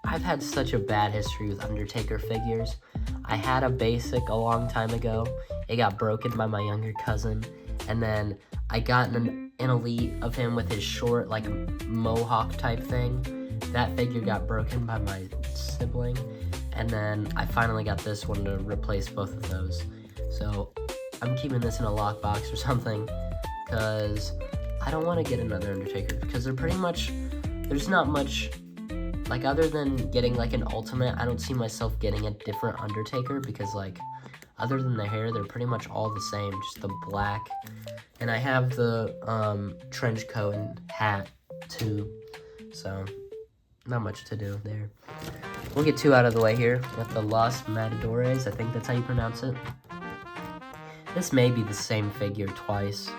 I've had such a bad history with Undertaker figures. I had a basic a long time ago. It got broken by my younger cousin, and then I got an elite of him with his short, like, mohawk type thing. That figure got broken by my sibling, and then I finally got this one to replace both of those. So I'm keeping this in a lockbox or something, because I don't want to get another Undertaker, because they're pretty much, there's not much, like, other than getting, like, an Ultimate, I don't see myself getting a different Undertaker, because, like, other than the hair, they're pretty much all the same, just the black. And I have the trench coat and hat, too, so not much to do there. We'll get two out of the way here. We got the Los Matadores, I think that's how you pronounce it. This may be the same figure twice,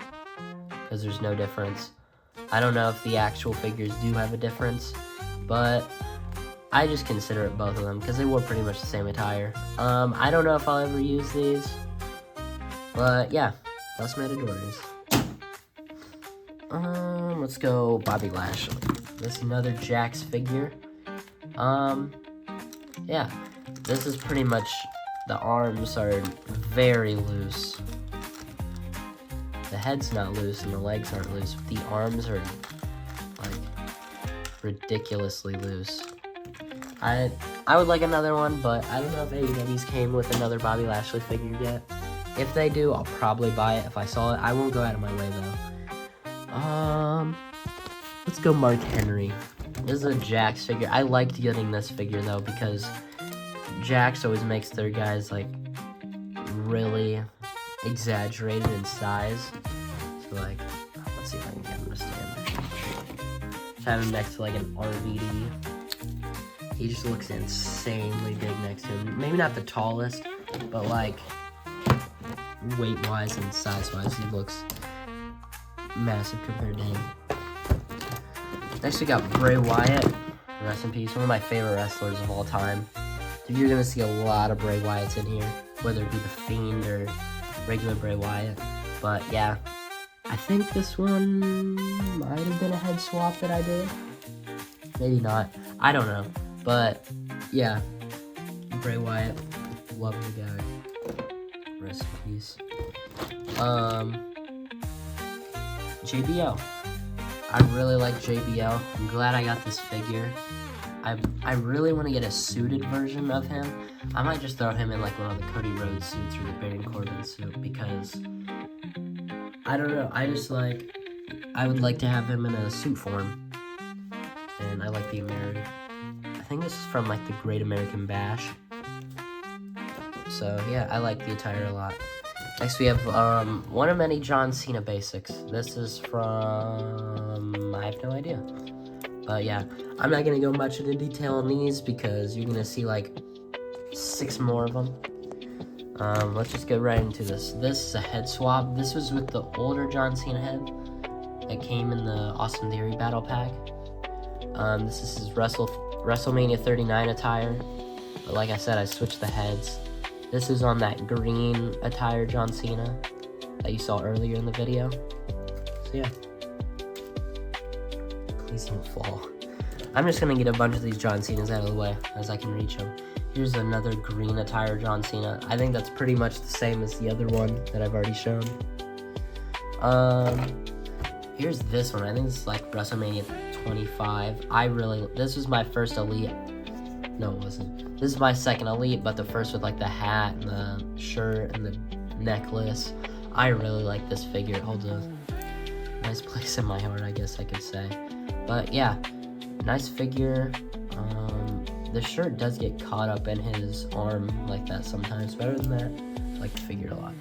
because there's no difference. I don't know if the actual figures do have a difference, but I just consider it both of them, because they wore pretty much the same attire. I don't know if I'll ever use these, but yeah, Los Matadores. Let's go Bobby Lashley. This is another Jax figure. Yeah, this is pretty much, the arms are very loose. The head's not loose and the legs aren't loose. The arms are, like, ridiculously loose. I would like another one, but I don't know if AEW's came with another Bobby Lashley figure yet. If they do, I'll probably buy it if I saw it. I won't go out of my way though. Let's go Mark Henry. This is a Jax figure. I liked getting this figure though because Jax always makes their guys like really exaggerated in size. So like, let's see if I can get him to stand. Just have him next to like an RVD. He just looks insanely big next to him. Maybe not the tallest, but like weight-wise and size-wise, he looks massive compared to him. Next we got Bray Wyatt. Rest in peace. One of my favorite wrestlers of all time. You're gonna see a lot of Bray Wyatts in here, whether it be the Fiend or regular Bray Wyatt. But yeah, I think this one might have been a head swap that I did. Maybe not. I don't know. But yeah, Bray Wyatt, love the guy. Rest in peace. JBL. I really like JBL. I'm glad I got this figure. I really want to get a suited version of him. I might just throw him in like one of the Cody Rhodes suits or the Baron Corbin suit because I don't know. I would like to have him in a suit form. And I like the American. I think this is from like the Great American Bash. So yeah, I like the attire a lot. Next we have one of many John Cena basics. This is from, I have no idea. But yeah, I'm not gonna go much into detail on these because you're gonna see like 6 more of them. Let's just get right into this. This is a head swap. This was with the older John Cena head that came in the Austin Theory Battle Pack. This is his WrestleMania 39 attire. But like I said, I switched the heads. This is on that green attire John Cena that you saw earlier in the video. So yeah. Please don't fall. I'm just gonna get a bunch of these John Cenas out of the way as I can reach them. Here's another green attire John Cena. I think that's pretty much the same as the other one that I've already shown. Here's this one. I think this is like WrestleMania 25. This was my first Elite. No, it wasn't. This is my second Elite, but the first with like the hat and the shirt and the necklace. I really like this figure. It holds a nice place in my heart, I guess I could say. But yeah, nice figure. The shirt does get caught up in his arm like that sometimes. Better than that, I like the figure a lot.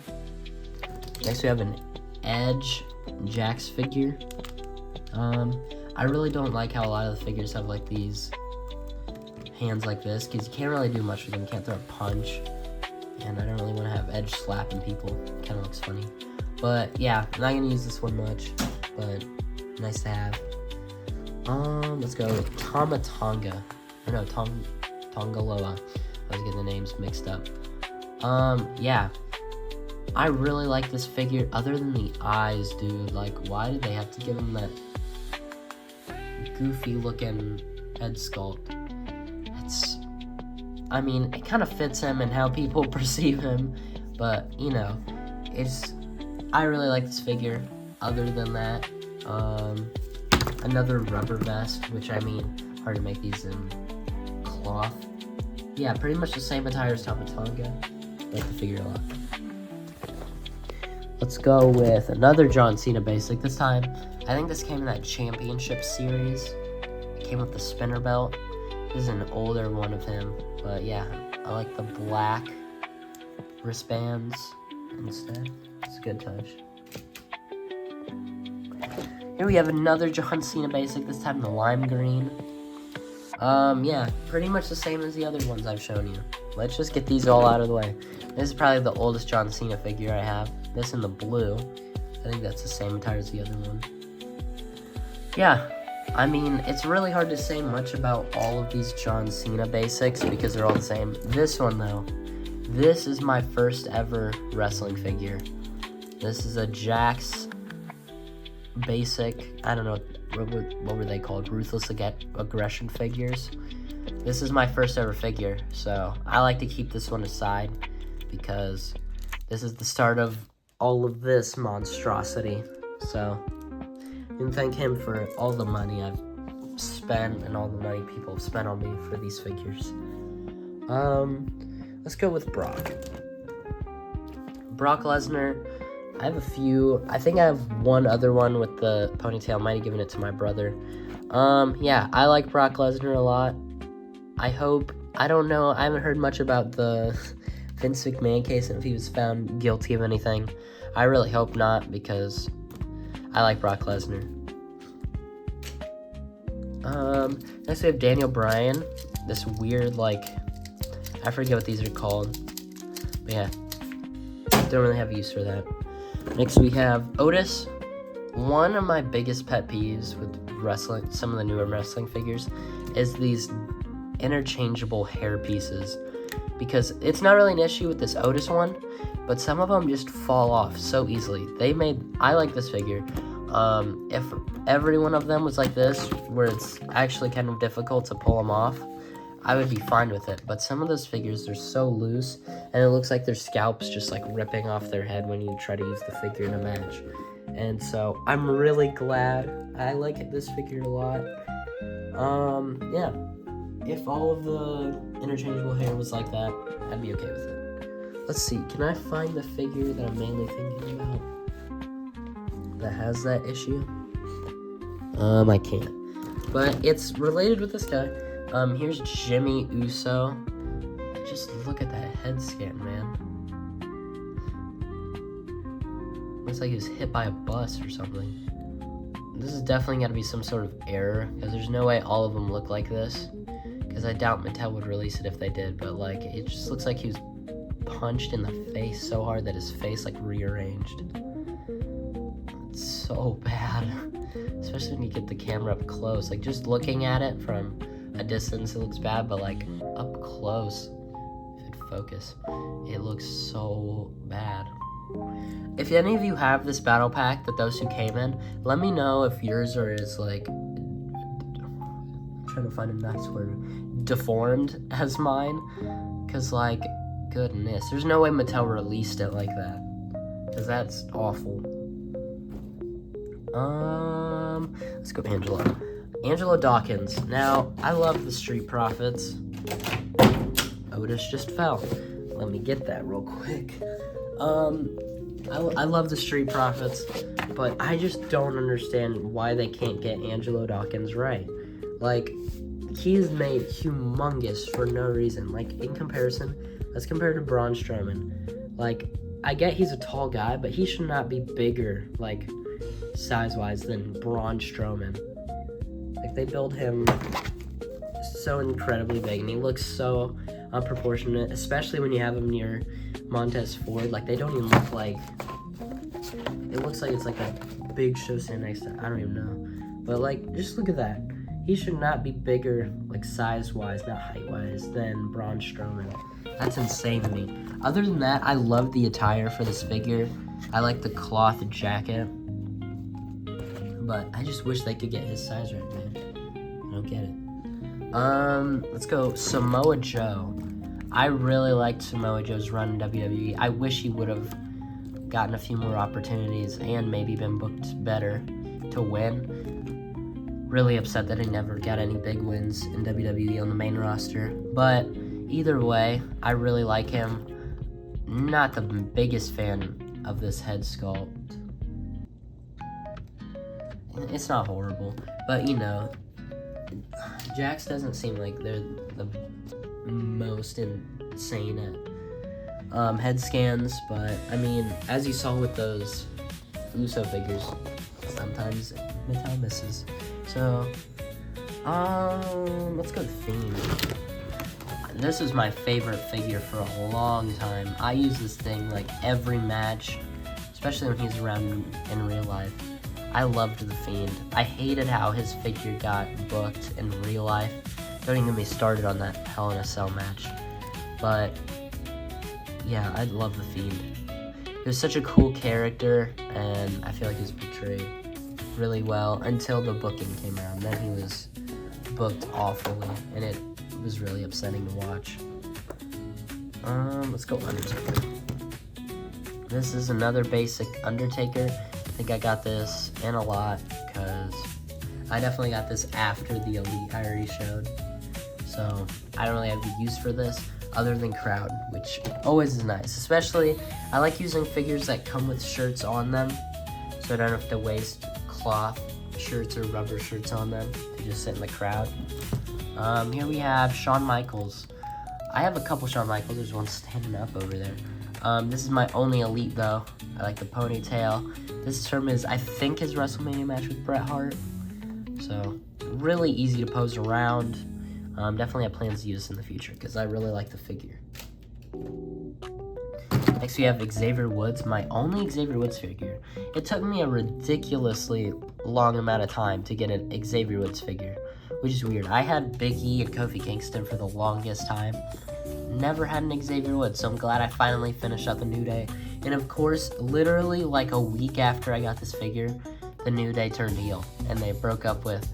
Next we have an Edge Jax figure. I really don't like how a lot of the figures have like these hands like this because you can't really do much with them. You can't throw a punch, and I don't really want to have Edge slapping people. Kind of looks funny. But yeah, I'm not gonna use this one much, but nice to have. Let's go with Tongaloa. I was getting the names mixed up. Yeah. I really like this figure, other than the eyes, dude. Like, why did they have to give him that goofy looking head sculpt? It kind of fits him and how people perceive him, but, you know, I really like this figure. Other than that, another rubber vest, which, hard to make these in cloth. Yeah, pretty much the same attire as Tonga. Like the figure a lot. Let's go with another John Cena basic. This time, I think this came in that championship series. It came with the spinner belt. This is an older one of him. But yeah, I like the black wristbands instead. It's a good touch. Here we have another John Cena basic, this time the lime green. Yeah, pretty much the same as the other ones I've shown you. Let's just get these all out of the way. This is probably the oldest John Cena figure I have. This in the blue. I think that's the same attire as the other one. Yeah, it's really hard to say much about all of these John Cena basics because they're all the same. This one, though, this is my first ever wrestling figure. This is a Jax basic. I don't know, what were they called? Ruthless Aggression figures. This is my first ever figure, so I like to keep this one aside because this is the start of all of this monstrosity. So you can thank him for all the money I've spent and all the money people have spent on me for these figures. Let's go with Brock. Brock Lesnar. I have a few. I think I have one other one with the ponytail. I might have given it to my brother. Yeah, I like Brock Lesnar a lot. I don't know, I haven't heard much about the Vince McMahon case and if he was found guilty of anything. I really hope not, because I like Brock Lesnar. Next we have Daniel Bryan. This weird, like, I forget what these are called. But yeah, don't really have use for that. Next we have Otis. One of my biggest pet peeves with wrestling, some of the newer wrestling figures, is these interchangeable hair pieces, because it's not really an issue with this Otis one, but some of them just fall off so easily. I like this figure. If every one of them was like this, where it's actually kind of difficult to pull them off, I would be fine with it. But some of those figures, they're so loose, and it looks like their scalp's just like ripping off their head when you try to use the figure in a match. And so I'm really glad. I like this figure a lot. Yeah. If all of the interchangeable hair was like that, I'd be okay with it. Let's see, can I find the figure that I'm mainly thinking about that has that issue? I can't. But it's related with this guy. Here's Jimmy Uso. Just look at that head scan, man. Looks like he was hit by a bus or something. This is definitely gotta be some sort of error, because there's no way all of them look like this. Because I doubt Mattel would release it if they did, but like, it just looks like he was punched in the face so hard that his face like rearranged. It's so bad, especially when you get the camera up close. Like, just looking at it from a distance, it looks bad, but like up close, if it focus, it looks so bad. If any of you have this battle pack that those who came in, let me know if yours are as like, I'm trying to find a nice word, deformed as mine, because like, goodness, there's no way Mattel released it like that, because that's awful. Let's go Angelo Dawkins. Now, I love the Street Profits. Otis just fell. Let me get that real quick. I love the Street Profits, but I just don't understand why they can't get Angelo Dawkins right. Like, he's made humongous for no reason. Like, in comparison, let's compare to Braun Strowman. Like, I get he's a tall guy, but he should not be bigger, like, size-wise than Braun Strowman. Like, they build him so incredibly big, and he looks so unproportionate, especially when you have him near Montez Ford. Like, they don't even look like, it looks like it's like a big show stand next to, I don't even know. But like, just look at that. He should not be bigger, like size-wise, not height-wise, than Braun Strowman. That's insane to me. Other than that, I love the attire for this figure. I like the cloth jacket. But I just wish they could get his size right, man. I don't get it. Let's go Samoa Joe. I really liked Samoa Joe's run in WWE. I wish he would have gotten a few more opportunities and maybe been booked better to win. Really upset that he never got any big wins in WWE on the main roster. But either way, I really like him. Not the biggest fan of this head sculpt. It's not horrible, but you know, Jax doesn't seem like they're the most insane at head scans, but I mean, as you saw with those Uso figures, sometimes Mattel misses. So, let's go Fiend. This is my favorite figure for a long time. I use this thing like every match, especially when he's around in real life. I loved the Fiend. I hated how his figure got booked in real life. Don't even get me started on that Hell in a Cell match. But yeah, I love the Fiend. He was such a cool character, and I feel like he was portrayed really well until the booking came around. Then he was booked awfully, and it was really upsetting to watch. Let's go Undertaker. This is another basic Undertaker. I think I got this in a lot because I definitely got this after the Elite I already showed. So I don't really have a use for this other than crowd, which always is nice. Especially, I like using figures that come with shirts on them, so I don't have to waste cloth shirts or rubber shirts on them to just sit in the crowd. Here we have Shawn Michaels. I have a couple Shawn Michaels. There's one standing up over there. This is my only Elite though. I like the ponytail. This is from his, I think, his WrestleMania match with Bret Hart. So really easy to pose around. Definitely have plans to use this in the future because I really like the figure. Next we have Xavier Woods, my only Xavier Woods figure. It took me a ridiculously long amount of time to get an Xavier Woods figure, which is weird. I had Big E and Kofi Kingston for the longest time. Never had an Xavier Woods, so I'm glad I finally finished up the New Day. And of course, literally like a week after I got this figure, the New Day turned heel, and they broke up with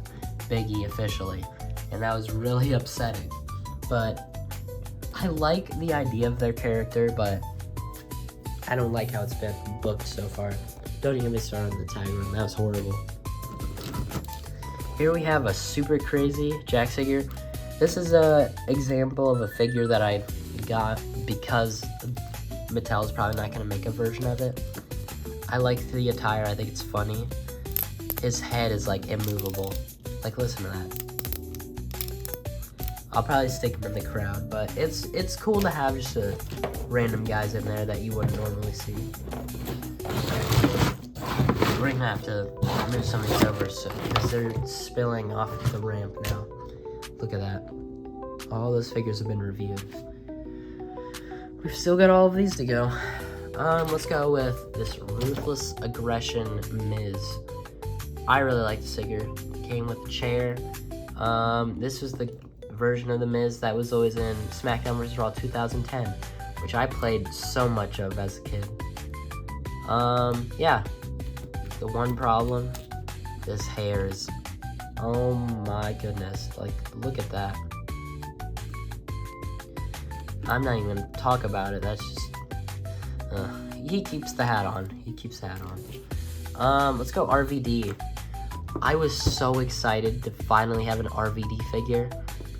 Big E officially. And that was really upsetting. But I like the idea of their character, but I don't like how it's been booked so far. Don't even get me started on the tag run. That was horrible. Here we have a super crazy Jax figure. This is an example of a figure that I got because Mattel's probably not going to make a version of it. I like the attire. I think it's funny. His head is like immovable. Like, listen to that. I'll probably stick him in the crowd, but it's cool to have just a random guys in there that you wouldn't normally see. We're gonna have to move some of these over because they're spilling off the ramp now. Look at that. All those figures have been reviewed. We've still got all of these to go. Let's go with this Ruthless Aggression Miz. I really like this figure. Came with a chair. This was the version of the Miz that was always in SmackDown vs. Raw 2010, which I played so much of as a kid. Yeah. The one problem, this hair is, oh my goodness, like, look at that. I'm not even gonna talk about it, that's just, he keeps the hat on, let's go RVD. I was so excited to finally have an RVD figure,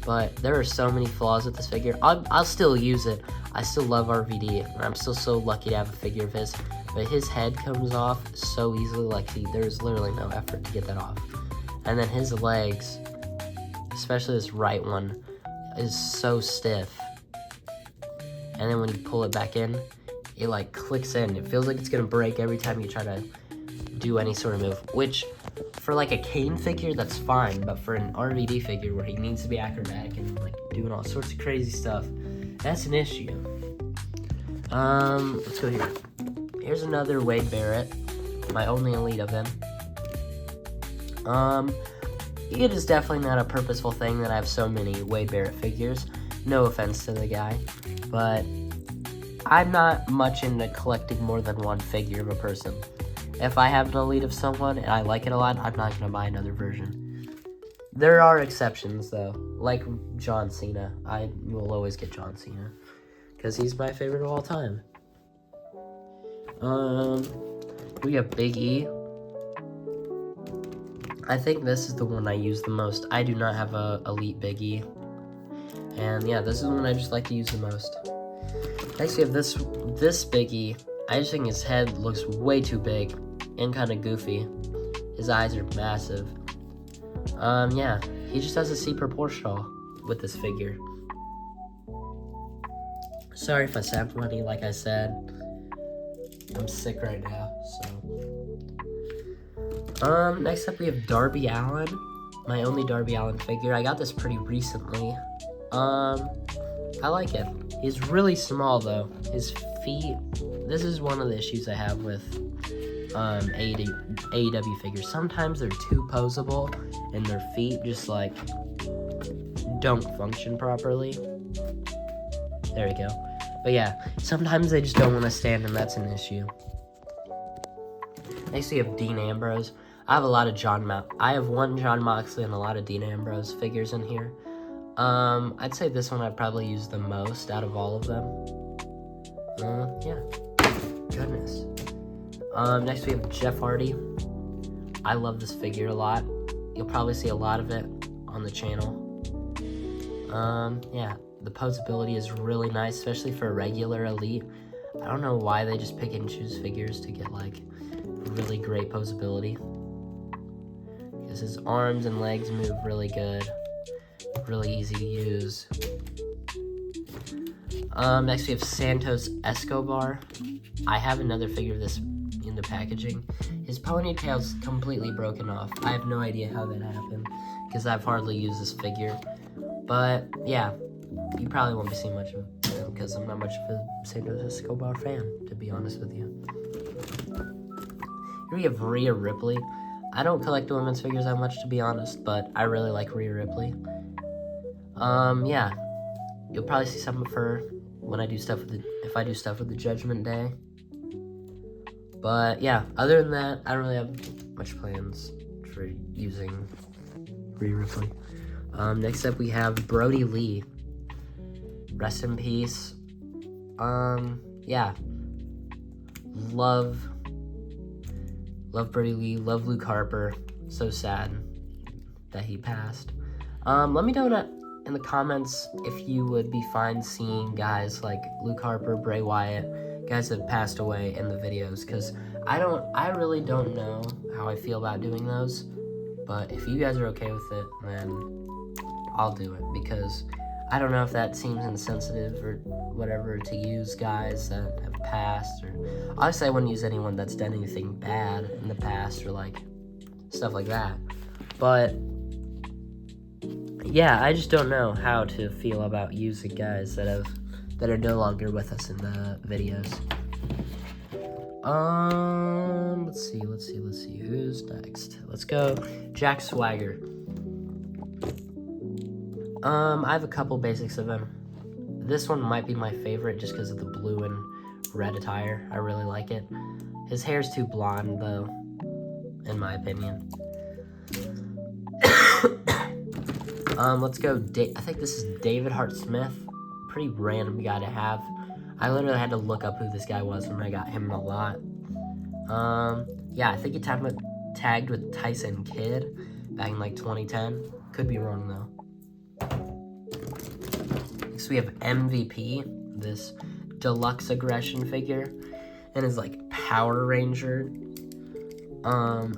but there are so many flaws with this figure. I'll still use it. I still love RVD, and I'm still so lucky to have a figure of his, but his head comes off so easily, like, there's literally no effort to get that off. And then his legs, especially this right one, is so stiff. And then when you pull it back in, it like clicks in. It feels like it's gonna break every time you try to do any sort of move, which for like a Kane figure, that's fine, but for an RVD figure where he needs to be acrobatic and like doing all sorts of crazy stuff, that's an issue. Let's go here. Here's another Wade Barrett, my only Elite of him. It is definitely not a purposeful thing that I have so many Wade Barrett figures. No offense to the guy, but I'm not much into collecting more than one figure of a person. If I have an Elite of someone and I like it a lot, I'm not gonna buy another version. There are exceptions though, like John Cena. I will always get John Cena because he's my favorite of all time. We have Big E. I think this is the one I use the most. I do not have a Elite Big E. And yeah, this is the one I just like to use the most. Next we have this Big E. I just think his head looks way too big and kind of goofy. His eyes are massive. Yeah, he just doesn't see proportional with this figure. Sorry if I sound funny, like I said. I'm sick right now, so. Next up we have Darby Allin. My only Darby Allin figure. I got this pretty recently. I like it. He's really small though. His feet, this is one of the issues I have with AEW figures. Sometimes they're too posable and their feet just like don't function properly. There we go. But yeah, sometimes they just don't want to stand and that's an issue. Next we have Dean Ambrose. I have a lot of I have one Jon Moxley and a lot of Dean Ambrose figures in here. I'd say this one I'd probably use the most out of all of them. Yeah. Goodness. Next we have Jeff Hardy. I love this figure a lot. You'll probably see a lot of it on the channel. Yeah, the posability is really nice, especially for a regular elite. I don't know why they just pick and choose figures to get like really great posability. Because his arms and legs move really good, really easy to use. Next we have Santos Escobar. I have another figure of this in the packaging. His ponytail's completely broken off. I have no idea how that happened because I've hardly used this figure. But yeah, you probably won't be seeing much of him because I'm not much of a Santos Escobar fan, to be honest with you. Here we have Rhea Ripley. I don't collect the women's figures that much, to be honest, but I really like Rhea Ripley. Yeah, you'll probably see some of her when I do stuff with if I do stuff with the Judgment Day. But yeah, other than that, I don't really have much plans for using Rhea Ripley. Next up we have Brody Lee. Rest in peace. Yeah. Love Brody Lee, love Luke Harper. So sad that he passed. Let me know in the comments if you would be fine seeing guys like Luke Harper, Bray Wyatt, guys that have passed away in the videos, because I really don't know how I feel about doing those, but if you guys are okay with it, then I'll do it, because I don't know if that seems insensitive or whatever to use guys that have passed, or obviously I wouldn't use anyone that's done anything bad in the past or like stuff like that, but yeah, I just don't know how to feel about using guys that are no longer with us in the videos. Let's see who's next. Let's go Jack Swagger. I have a couple basics of him. This one might be my favorite just because of the blue and red attire. I really like it. His hair's too blonde though, in my opinion. Let's go, I think this is David Hart Smith. Pretty random guy to have. I literally had to look up who this guy was when I got him a lot. Yeah, I think he tagged with Tyson Kidd back in like 2010. Could be wrong though. Next we have MVP, this deluxe aggression figure, and his like Power Ranger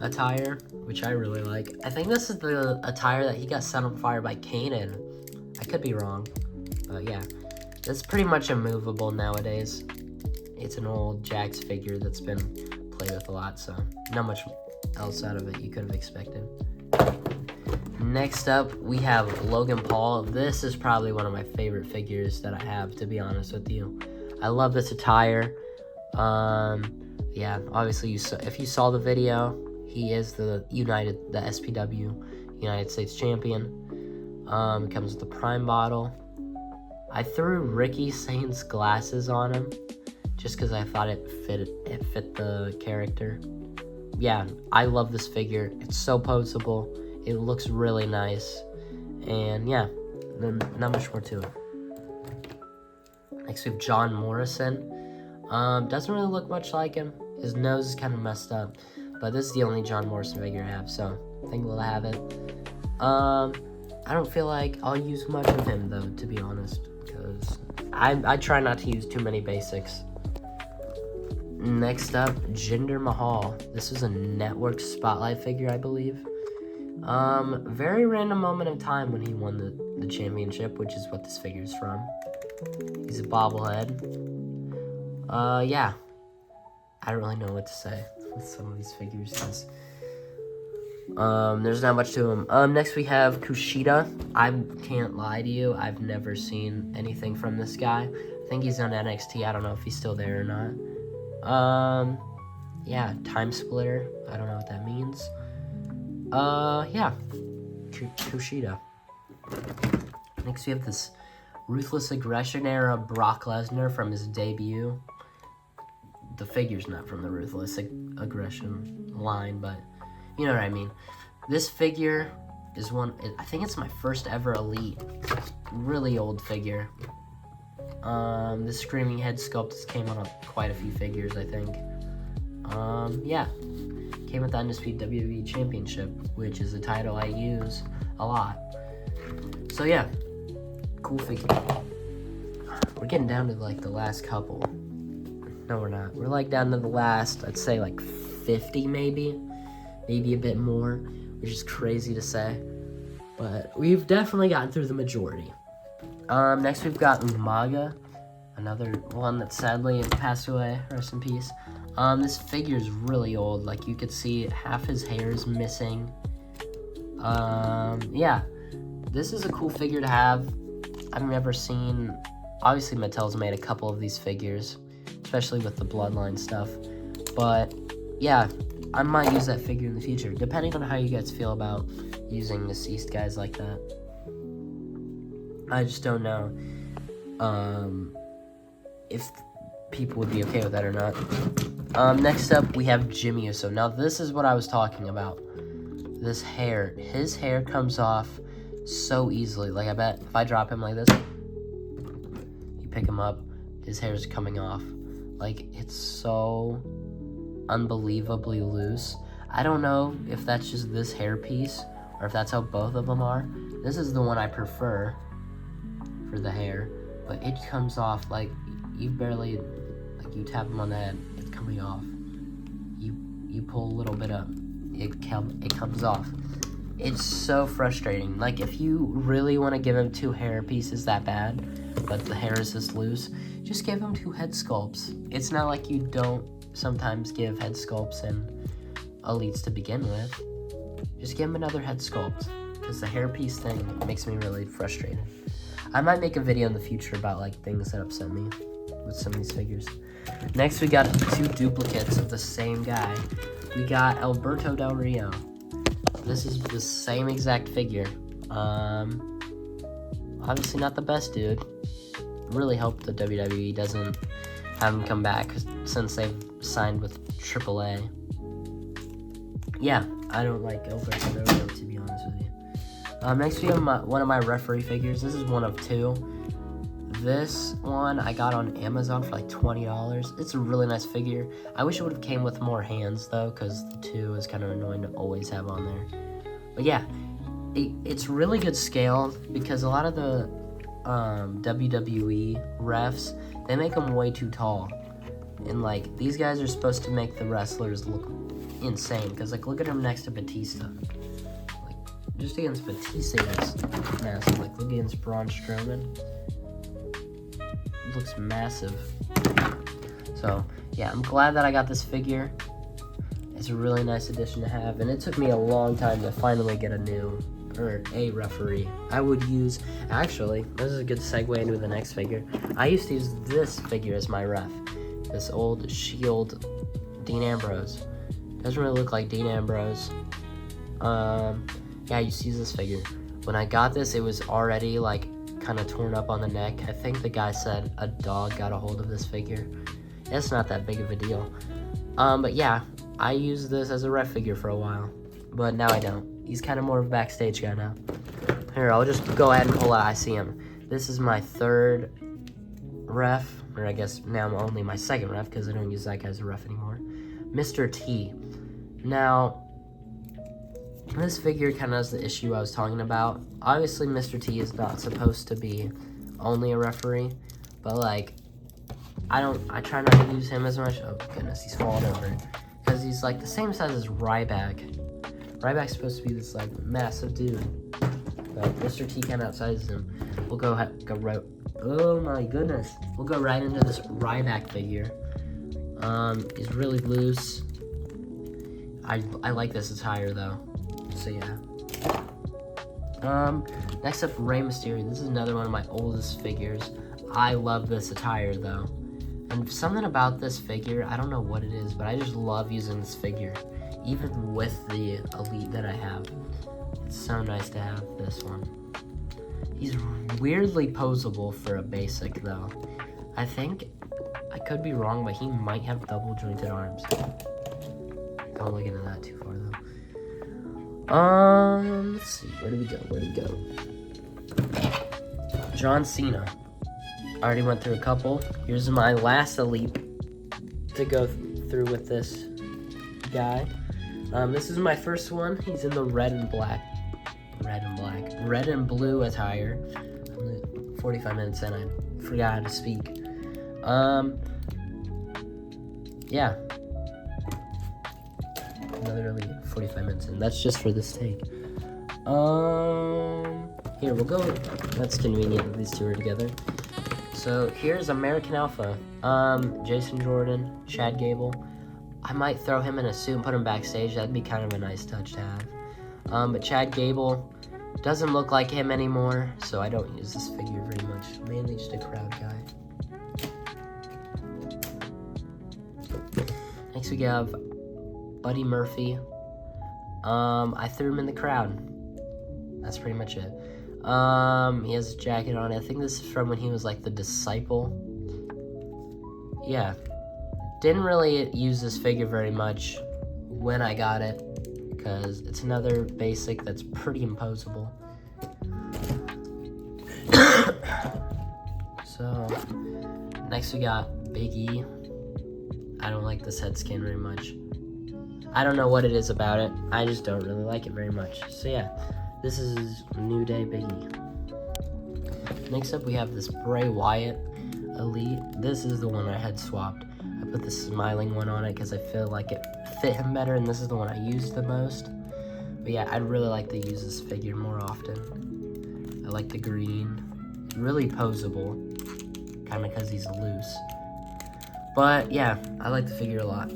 attire, which I really like. I think this is the attire that he got set on fire by Kanan. I could be wrong, but yeah, it's pretty much immovable nowadays. It's an old Jax figure that's been played with a lot, so not much else out of it you could have expected. Next up, we have Logan Paul. This is probably one of my favorite figures that I have, to be honest with you. I love this attire. Yeah, obviously, if you saw the video, he is the SPW United States Champion. It comes with the Prime bottle. I threw Ricky Saint's glasses on him, just because I thought it fit the character. Yeah, I love this figure. It's so poseable. It looks really nice. And yeah, not much more to it. Next we have John Morrison. Doesn't really look much like him. His nose is kind of messed up. But this is the only John Morrison figure I have, so I think we'll have it. I don't feel like I'll use much of him, though, to be honest. Because I try not to use too many basics. Next up, Jinder Mahal. This is a Network Spotlight figure, I believe. Very random moment of time when he won the championship, which is what this figure is from. He's a bobblehead. Yeah. I don't really know what to say with some of these figures, because there's not much to them. Next we have Kushida. I can't lie to you, I've never seen anything from this guy. I think he's on NXT. I don't know if he's still there or not. Yeah, Time Splitter. I don't know what that means. Yeah, Kushida. Next we have this Ruthless Aggression era Brock Lesnar from his debut. The figure's not from the Ruthless Aggression line, but you know what I mean. This figure is I think it's my first ever Elite. Really old figure. This Screaming Head sculpt came on quite a few figures, I think. Yeah. Came with the Undisputed WWE Championship, which is a title I use a lot. So yeah, cool figure. We're getting down to like the last couple. No, we're not. We're like down to the last, I'd say like 50 maybe a bit more, which is crazy to say. But we've definitely gotten through the majority. Next we've got Umaga, another one that sadly passed away. Rest in peace. This figure is really old. Like you could see half his hair is missing. Yeah, this is a cool figure to have. I've never seen, obviously Mattel's made a couple of these figures, especially with the bloodline stuff. But yeah, I might use that figure in the future, depending on how you guys feel about using deceased guys like that. I just don't know if people would be okay with that or not. Next up, we have Jimmy Uso. Now, this is what I was talking about. This hair. His hair comes off so easily. Like, I bet if I drop him like this, you pick him up, his hair's coming off. Like, it's so unbelievably loose. I don't know if that's just this hair piece or if that's how both of them are. This is the one I prefer for the hair, but it comes off like you barely, like you tap him on the head, it's coming off. You pull a little bit up, it comes off. It's so frustrating. Like if you really want to give him 2 hair pieces that bad, but the hair is just loose, just give him 2 head sculpts. It's not like you don't sometimes give head sculpts in elites to begin with. Just give him another head sculpt, because the hairpiece thing makes me really frustrated. I might make a video in the future about like things that upset me with some of these figures. Next, we got 2 duplicates of the same guy. We got Alberto Del Rio. This is the same exact figure. Obviously not the best dude. Really hope the WWE doesn't have him come back since they've signed with AAA. Yeah, I don't like Alberto Del Rio, to be honest with you. Next we have one of my referee figures. This is one of 2. This one I got on Amazon for like $20. It's a really nice figure. I wish it would have came with more hands though, because the 2 is kind of annoying to always have on there. But yeah, it's really good scale, because a lot of the WWE refs, they make them way too tall. And like, these guys are supposed to make the wrestlers look insane, because like, look at him next to Batista. Like, just against Batista, it's massive. Like, look against Braun Strowman. It looks massive. So yeah, I'm glad that I got this figure. It's a really nice addition to have, and it took me a long time to finally get a referee. I would use, actually, this is a good segue into the next figure. I used to use this figure as my ref. This old Shield Dean Ambrose. Doesn't really look like Dean Ambrose. Yeah, I used to use this figure. When I got this, it was already like kind of torn up on the neck. I think the guy said a dog got a hold of this figure. It's not that big of a deal. But yeah, I used this as a ref figure for a while, but now I don't. He's kind of more of a backstage guy now. Here, I'll just go ahead and pull out. I see him. This is my 3rd ref, or I guess now only my 2nd ref, because I don't use that guy as a ref anymore. Mr. T. Now, this figure kind of has the issue I was talking about. Obviously, Mr. T is not supposed to be only a referee, but like, I try not to use him as much. Oh goodness, he's falling over. Because he's like the same size as Ryback. Ryback's supposed to be this like massive dude, but Mr. T kind of outsizes him. We'll go right. Oh my goodness, we'll go right into this Ryback figure. He's really loose. I like this attire though. So yeah. Next up, Rey Mysterio. This is another one of my oldest figures. I love this attire though. And something about this figure, I don't know what it is, but I just love using this figure. Even with the elite that I have. It's so nice to have this one. He's weirdly posable for a basic though. I think, I could be wrong, but he might have double jointed arms. Don't look into that too far though. Let's see, where do we go? John Cena. Already went through a couple. Here's my last elite to go through with this guy. This is my first one. He's in the red and blue attire. 45 minutes in, I forgot how to speak. Yeah. Literally 45 minutes in. That's just for this take. Here, we'll go. That's convenient that these two are together. So here's American Alpha. Jason Jordan, Chad Gable. I might throw him in a suit and put him backstage. That'd be kind of a nice touch to have. But Chad Gable doesn't look like him anymore, so I don't use this figure very much. Mainly just a crowd guy. Next we have Buddy Murphy. I threw him in the crowd. That's pretty much it. He has a jacket on. I think this is from when he was like the disciple. Yeah. Didn't really use this figure very much when I got it, because it's another basic that's pretty imposable. So, next we got Big E. I don't like this head scan very much. I don't know what it is about it. I just don't really like it very much. So yeah, this is New Day Big E. Next up we have this Bray Wyatt Elite. This is the one I had swapped. I put the smiling one on it because I feel like it fit him better, and this is the one I used the most. But yeah, I'd really like to use this figure more often. I like the green. Really poseable, kind of because he's loose. But yeah, I like the figure a lot.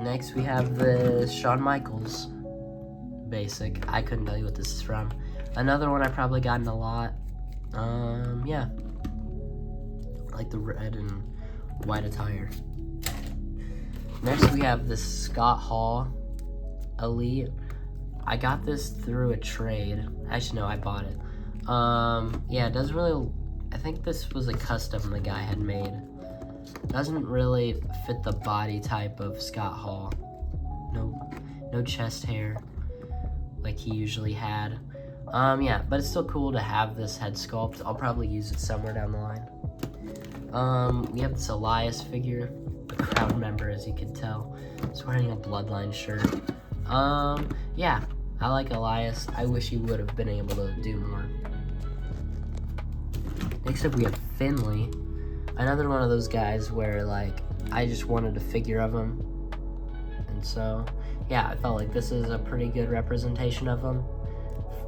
Next we have the Shawn Michaels basic. I couldn't tell you what this is from. Another one I probably gotten a lot. Yeah. I like the red and white attire. Next we have this Scott Hall Elite. I got this through a trade. Actually no, I bought it. Yeah, it doesn't really, I think this was a custom the guy had made. Doesn't really fit the body type of Scott Hall. No chest hair like he usually had. Yeah, but it's still cool to have this head sculpt. I'll probably use it somewhere down the line. We have this Elias figure, a crowd member, as you can tell. He's wearing a Bloodline shirt. Yeah, I like Elias. I wish he would have been able to do more. Next up, we have Finley. Another one of those guys where, like, I just wanted a figure of him. And so, yeah, I felt like this is a pretty good representation of him,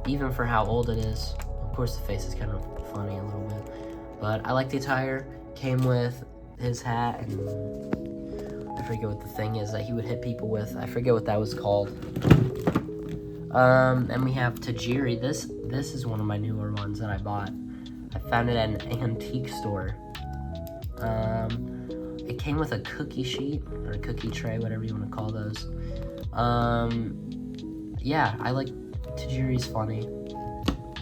even for how old it is. Of course, the face is kind of funny a little bit. But I like the attire. Came with his hat, and I forget what the thing is that he would hit people with. I forget what that was called. And we have Tajiri. This is one of my newer ones that I bought. I found it at an antique store. It came with a cookie sheet, or a cookie tray, whatever you want to call those. Yeah, I like Tajiri's funny.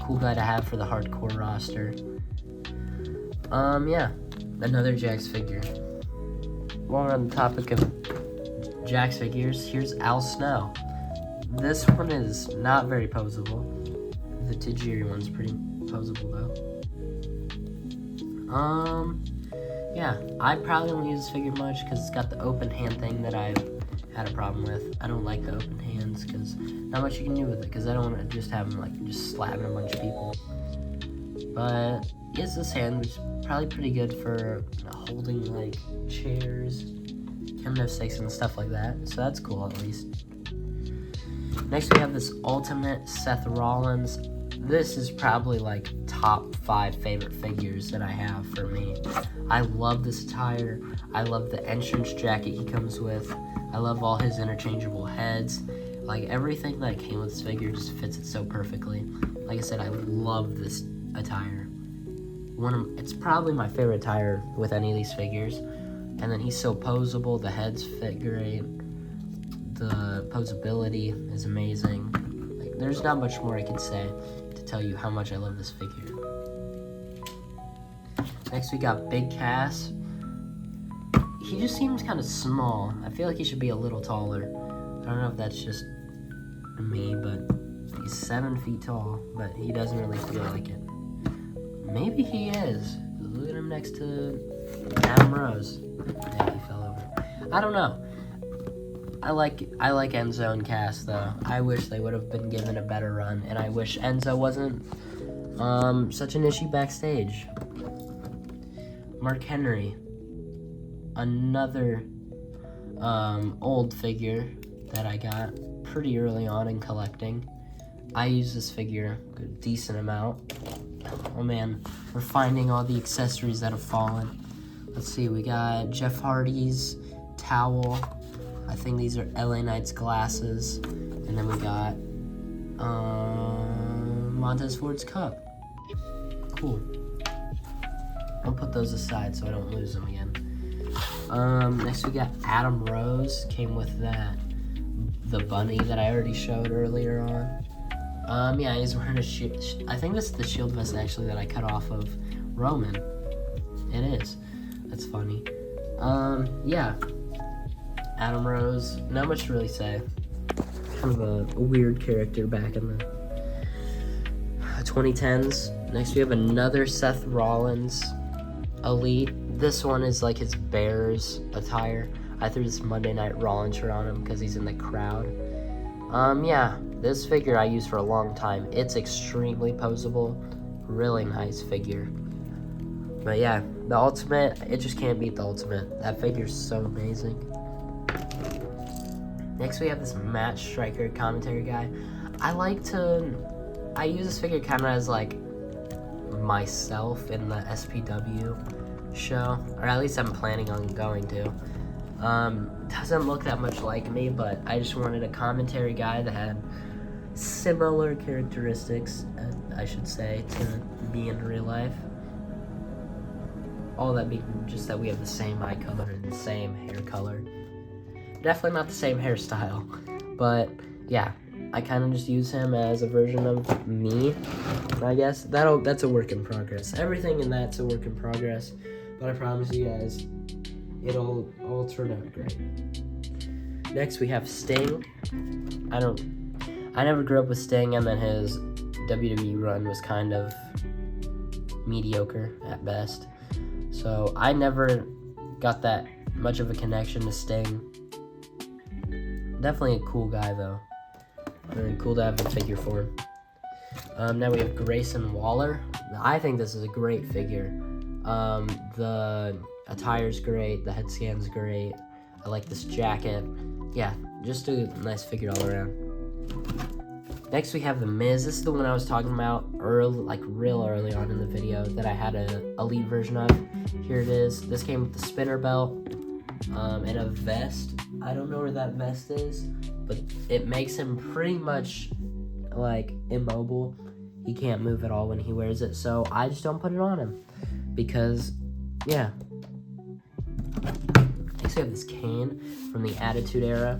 Cool guy to have for the hardcore roster. Yeah, another Jax figure. While we're on the topic of Jax figures, here's Al Snow. This one is not very poseable. The Tajiri one's pretty poseable though. Yeah, I probably won't use this figure much because it's got the open hand thing that I've had a problem with. I don't like the open hands because not much you can do with it, because I don't want to just have him like just slapping a bunch of people. But he has this hand, which is probably pretty good for holding like chairs, kendo sticks and stuff like that. So that's cool at least. Next we have this Ultimate Seth Rollins. This is probably like top 5 favorite figures that I have for me. I love this attire. I love the entrance jacket he comes with. I love all his interchangeable heads. Like everything that came with this figure just fits it so perfectly. Like I said, I love this attire. It's probably my favorite attire with any of these figures. And then he's so poseable. The heads fit great. The posability is amazing. Like, there's not much more I can say to tell you how much I love this figure. Next we got Big Cass. He just seems kind of small. I feel like he should be a little taller. I don't know if that's just me, but he's 7 feet tall, but he doesn't really feel like it. Maybe he is. Look at him next to Adam Rose. Yeah, he fell over. I don't know. I like Enzo and Cass though. I wish they would have been given a better run, and I wish Enzo wasn't such an issue backstage. Mark Henry, another old figure that I got pretty early on in collecting. I use this figure a decent amount. Oh man, we're finding all the accessories that have fallen. Let's see, we got Jeff Hardy's towel. I think these are LA Knight's glasses. And then we got Montez Ford's cup. Cool. I'll put those aside so I don't lose them again. Next we got Adam Rose. Came with that. The bunny that I already showed earlier on. Yeah, he's wearing a shield. I think this is the shield vest actually that I cut off of Roman. It is. That's funny. Yeah. Adam Rose. Not much to really say. Kind of a weird character back in the 2010s. Next we have another Seth Rollins Elite. This one is like his Bears attire. I threw this Monday Night Rollins shirt on him because he's in the crowd. Yeah, this figure I used for a long time. It's extremely posable. Really nice figure. But yeah, the Ultimate, it just can't beat the Ultimate. That figure's so amazing. Next we have this Matt Striker commentary guy. I use this figure kind of as like myself in the SPW show, or at least I'm planning on going to. Doesn't look that much like me, but I just wanted a commentary guy that had similar characteristics, I should say, to me in real life. All that being just that we have the same eye color and the same hair color. Definitely not the same hairstyle, but yeah, I kind of just use him as a version of me, I guess. That's a work in progress. Everything in that's a work in progress, but I promise you guys, it'll all turn out great. Next we have Sting. I never grew up with Sting, and then his WWE run was kind of mediocre at best. So I never got that much of a connection to Sting. Definitely a cool guy though. Really cool to have a figure for him. Now we have Grayson Waller. I think this is a great figure. The attire's great, the head scan's great. I like this jacket. Yeah, just a nice figure all around. Next we have The Miz. This is the one I was talking about real early on in the video that I had an elite version of. Here it is. This came with the spinner belt and a vest. I don't know where that vest is, but it makes him pretty much like immobile. He can't move at all when he wears it, so I just don't put it on him because, yeah. Next we have this Kane from the Attitude Era.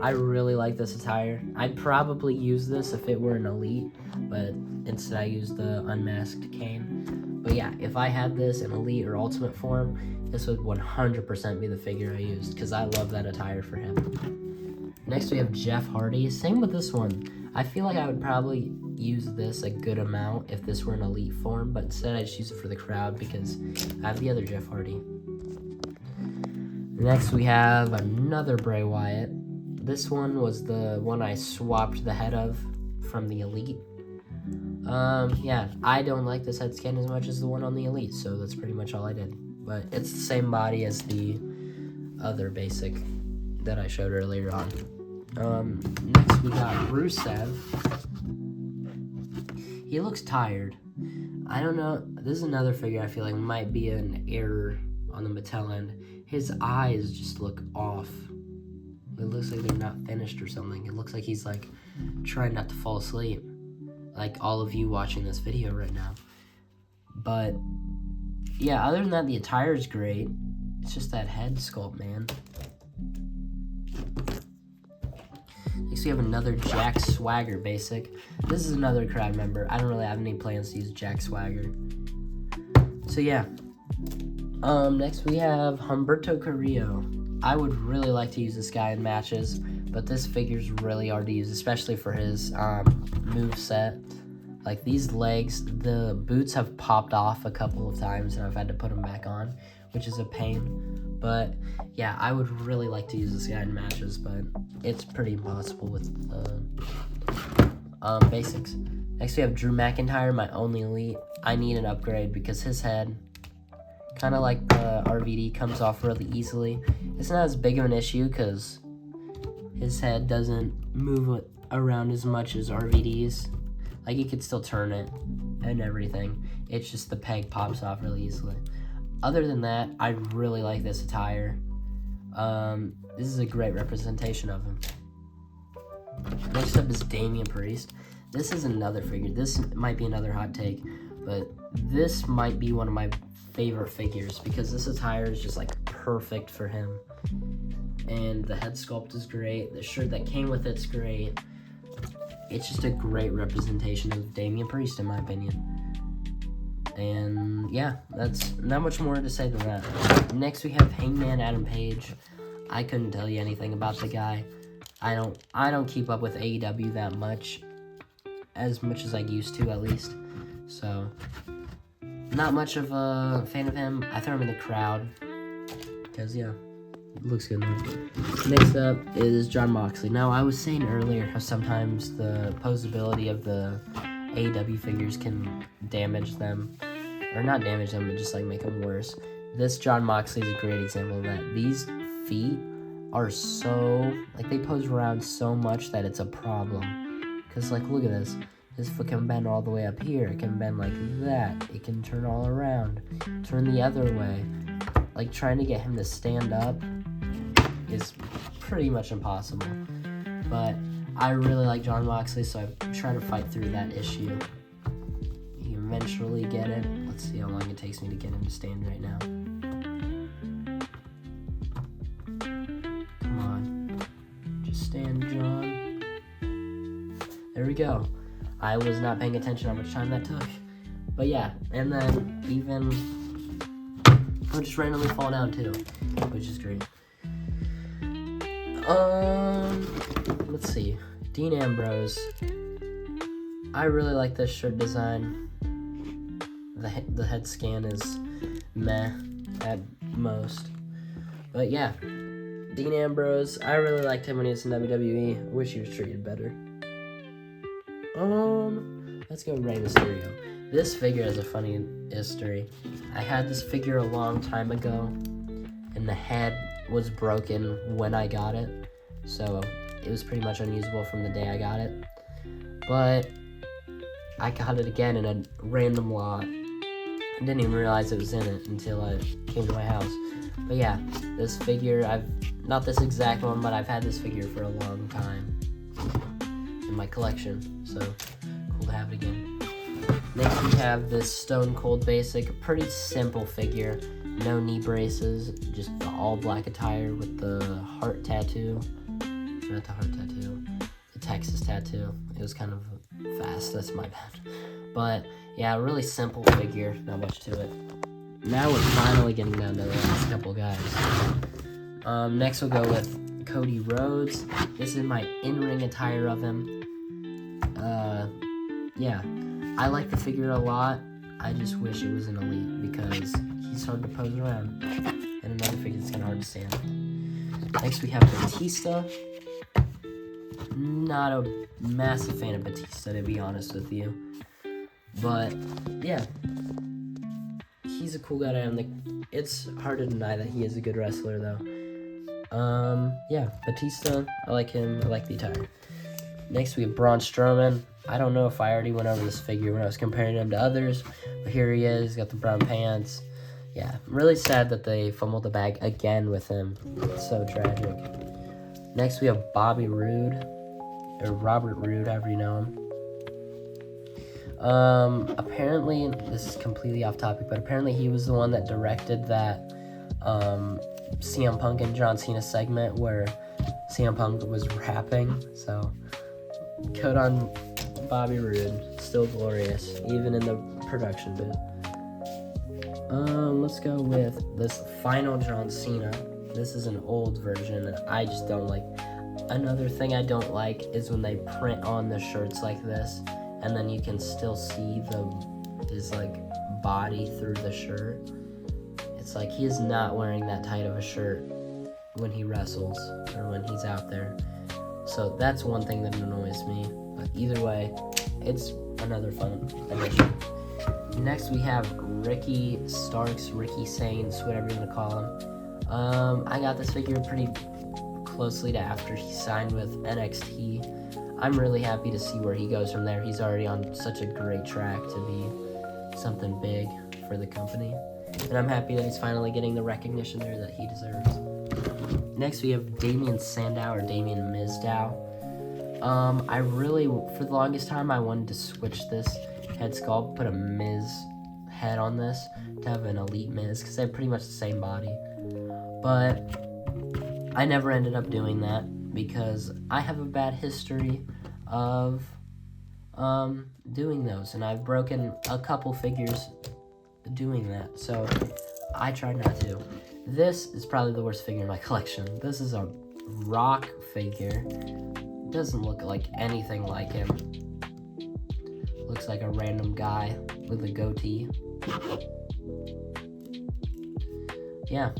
I really like this attire. I'd probably use this if it were an elite, but instead I used the unmasked Kane. But yeah, if I had this in elite or ultimate form, this would 100% be the figure I used because I love that attire for him. Next we have Jeff Hardy. Same with this one. I feel like I would probably use this a good amount if this were an elite form, but instead I just use it for the crowd because I have the other Jeff Hardy. Next we have another Bray Wyatt. This one was the one I swapped the head of from the Elite. Yeah, I don't like this head scan as much as the one on the Elite, so that's pretty much all I did. But it's the same body as the other basic that I showed earlier on. Next we got Rusev. He looks tired. I don't know. This is another figure I feel like might be an error on the Mattel end. His eyes just look off. It looks like they're not finished or something. It looks like he's like trying not to fall asleep. Like all of you watching this video right now. But yeah, other than that, the attire is great. It's just that head sculpt, man. Next we have another Jack Swagger basic. This is another crowd member. I don't really have any plans to use Jack Swagger. So yeah. Next we have Humberto Carrillo. I would really like to use this guy in matches, but this figure's really hard to use, especially for his move set. Like these legs, the boots have popped off a couple of times and I've had to put them back on, which is a pain. But yeah, I would really like to use this guy in matches, but it's pretty impossible with basics. Next we have Drew McIntyre, my only elite. I need an upgrade because his head, kind of like the RVD, comes off really easily. It's not as big of an issue because his head doesn't move around as much as RVD's. Like, you could still turn it and everything. It's just the peg pops off really easily. Other than that, I really like this attire. This is a great representation of him. Next up is Damian Priest. This is another figure. This might be another hot take, but this might be one of my favorite figures because this attire is just like perfect for him. And the head sculpt is great. The shirt that came with it's great. It's just a great representation of Damian Priest, in my opinion. And yeah, that's not much more to say than that. Next we have Hangman Adam Page. I couldn't tell you anything about the guy. I don't keep up with AEW that much as I used to, at least. So not much of a fan of him. I throw him in the crowd because yeah, it looks good there. Next up is Jon Moxley. Now, I was saying earlier how sometimes the posability of the AEW figures can damage them, or not damage them, but just like make them worse. This Jon Moxley is a great example of that. These feet are so, like, they pose around so much that it's a problem. Because, like, look at this. His foot can bend all the way up here. It can bend like that. It can turn all around. Turn the other way. Like, trying to get him to stand up is pretty much impossible. But I really like Jon Moxley, so I try to fight through that issue. You eventually get it. Let's see how long it takes me to get him to stand right now. Come on. Just stand, John. There we go. I was not paying attention how much time that took. But yeah, and then even he'll just randomly fall down too, which is great. Let's see. Dean Ambrose. I really like this shirt design. The head scan is meh at most. But yeah, Dean Ambrose. I really liked him when he was in WWE. Wish he was treated better. Let's go Rey Mysterio. This figure has a funny history. I had this figure a long time ago, and the head was broken when I got it, so it was pretty much unusable from the day I got it. But I got it again in a random lot. I didn't even realize it was in it until I came to my house. But yeah, this figure, not this exact one, but I've had this figure for a long time in my collection, so cool to have it again. Next we have this Stone Cold Basic, pretty simple figure, no knee braces, just the all black attire with the heart tattoo, not the heart tattoo, the Texas tattoo. It was kind of fast, that's my bad. But yeah, really simple figure, not much to it. Now we're finally getting down to the last couple guys. Next we'll go with Cody Rhodes. This is my in-ring attire of him. Yeah, I like the figure a lot. I just wish it was an elite because he's hard to pose around. And another figure that's kind of hard to stand. Next we have Batista. Not a massive fan of Batista, to be honest with you. But yeah, he's a cool guy to have. It's hard to deny that he is a good wrestler, though. Yeah, Batista, I like him. I like the attire. Next we have Braun Strowman. I don't know if I already went over this figure when I was comparing him to others, but here he is. He's got the brown pants. Yeah, I'm really sad that they fumbled the bag again with him. It's so tragic. Next we have Bobby Roode, or Robert Roode, however you know him. Apparently, this is completely off topic, but apparently he was the one that directed that CM Punk and John Cena segment where CM Punk was rapping. So, good on Bobby Roode, still glorious, even in the production bit. Let's go with this final John Cena. This is an old version, and I just don't like. Another thing I don't like is when they print on the shirts like this, and then you can still see his like body through the shirt. It's like he is not wearing that tight of a shirt when he wrestles or when he's out there. So that's one thing that annoys me. But either way, it's another fun addition. Next we have Ricky Starks, Ricky Saints, whatever you want to call him. I got this figure pretty closely to after he signed with NXT. I'm really happy to see where he goes from there. He's already on such a great track to be something big for the company. And I'm happy that he's finally getting the recognition there that he deserves. Next we have Damien Sandow or Damien Mizdow. I really, for the longest time, I wanted to switch this head sculpt, put a Miz head on this to have an Elite Miz, because they have pretty much the same body. But I never ended up doing that because I have a bad history of doing those, and I've broken a couple figures doing that, so I tried not to. This is probably the worst figure in my collection. This is a Rock figure. Doesn't look like anything like him. Looks like a random guy with a goatee. Yeah,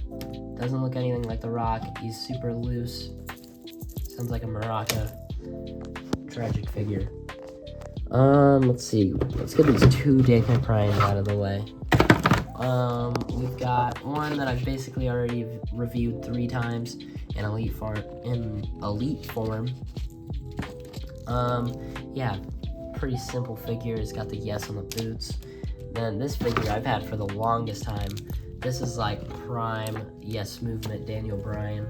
doesn't look anything like The Rock. He's super loose. Sounds like a maraca. Tragic figure. Let's see. Let's get these two Daniel Bryan out of the way. We've got one that I've basically already reviewed 3 times in elite form. Yeah, pretty simple figure. It's got the yes on the boots. Then this figure I've had for the longest time. This is like prime yes movement Daniel Bryan.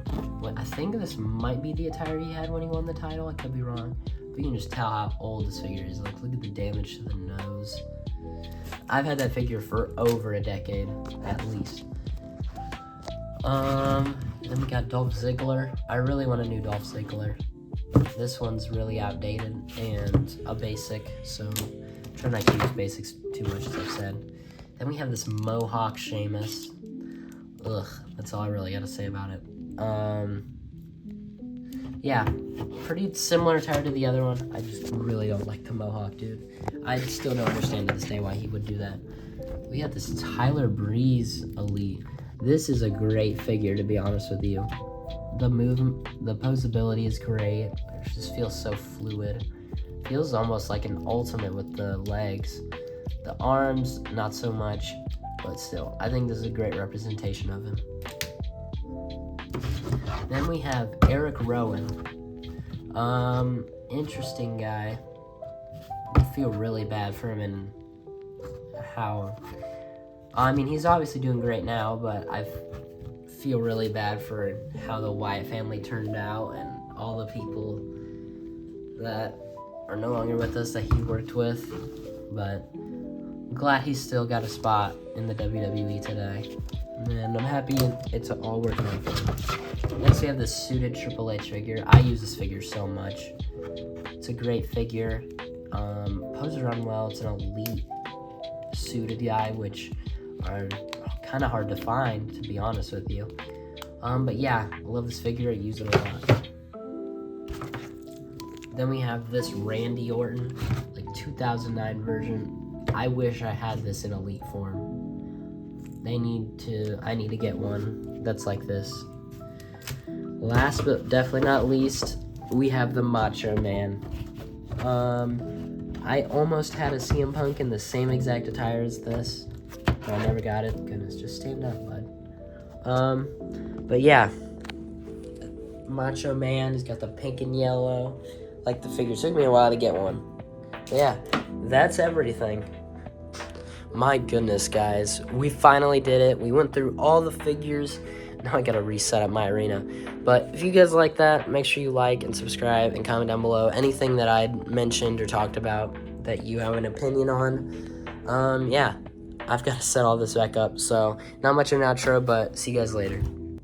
I think this might be the attire he had when he won the title. I could be wrong. But you can just tell how old this figure is. Like, look at the damage to the nose. I've had that figure for over a decade, at least. Then we got Dolph Ziggler. I really want a new Dolph Ziggler. This one's really outdated and a basic, so try not to use basics too much, as I've said. Then we have this Mohawk Sheamus. Ugh, that's all I really got to say about it. Yeah, pretty similar attire to the other one. I just really don't like the Mohawk, dude. I still don't understand to this day why he would do that. We have this Tyler Breeze Elite. This is a great figure, to be honest with you. The posability is great. It just feels so fluid. Feels almost like an ultimate with the legs. The arms, not so much, but still, I think this is a great representation of him. Then we have Eric Rowan. Interesting guy. I feel really bad for him and how... I mean, he's obviously doing great now, but I feel really bad for how the Wyatt family turned out and all the people that are no longer with us that he worked with. But I'm glad he's still got a spot in the WWE today. And I'm happy it's all working out for him. Next we have this suited Triple H figure. I use this figure so much. It's a great figure. Poses around well. It's an elite suited guy, which are kind of hard to find, to be honest with you. But yeah, I love this figure. I use it a lot. Then we have this Randy Orton, like 2009 version. I wish I had this in elite form. I need to get one that's like this. Last but definitely not least, we have the Macho Man. I almost had a CM Punk in the same exact attire as this, but I never got it. Goodness, just stand up, bud. But yeah, Macho Man, he's got the pink and yellow. Like the figure, it took me a while to get one. But yeah, that's everything. My goodness, guys, we finally did it. We went through all the figures. Now I gotta reset up my arena. But if you guys like that, make sure you like and subscribe and comment down below anything that I mentioned or talked about that you have an opinion on. Yeah, I've got to set all this back up. So not much of an outro, but see you guys later.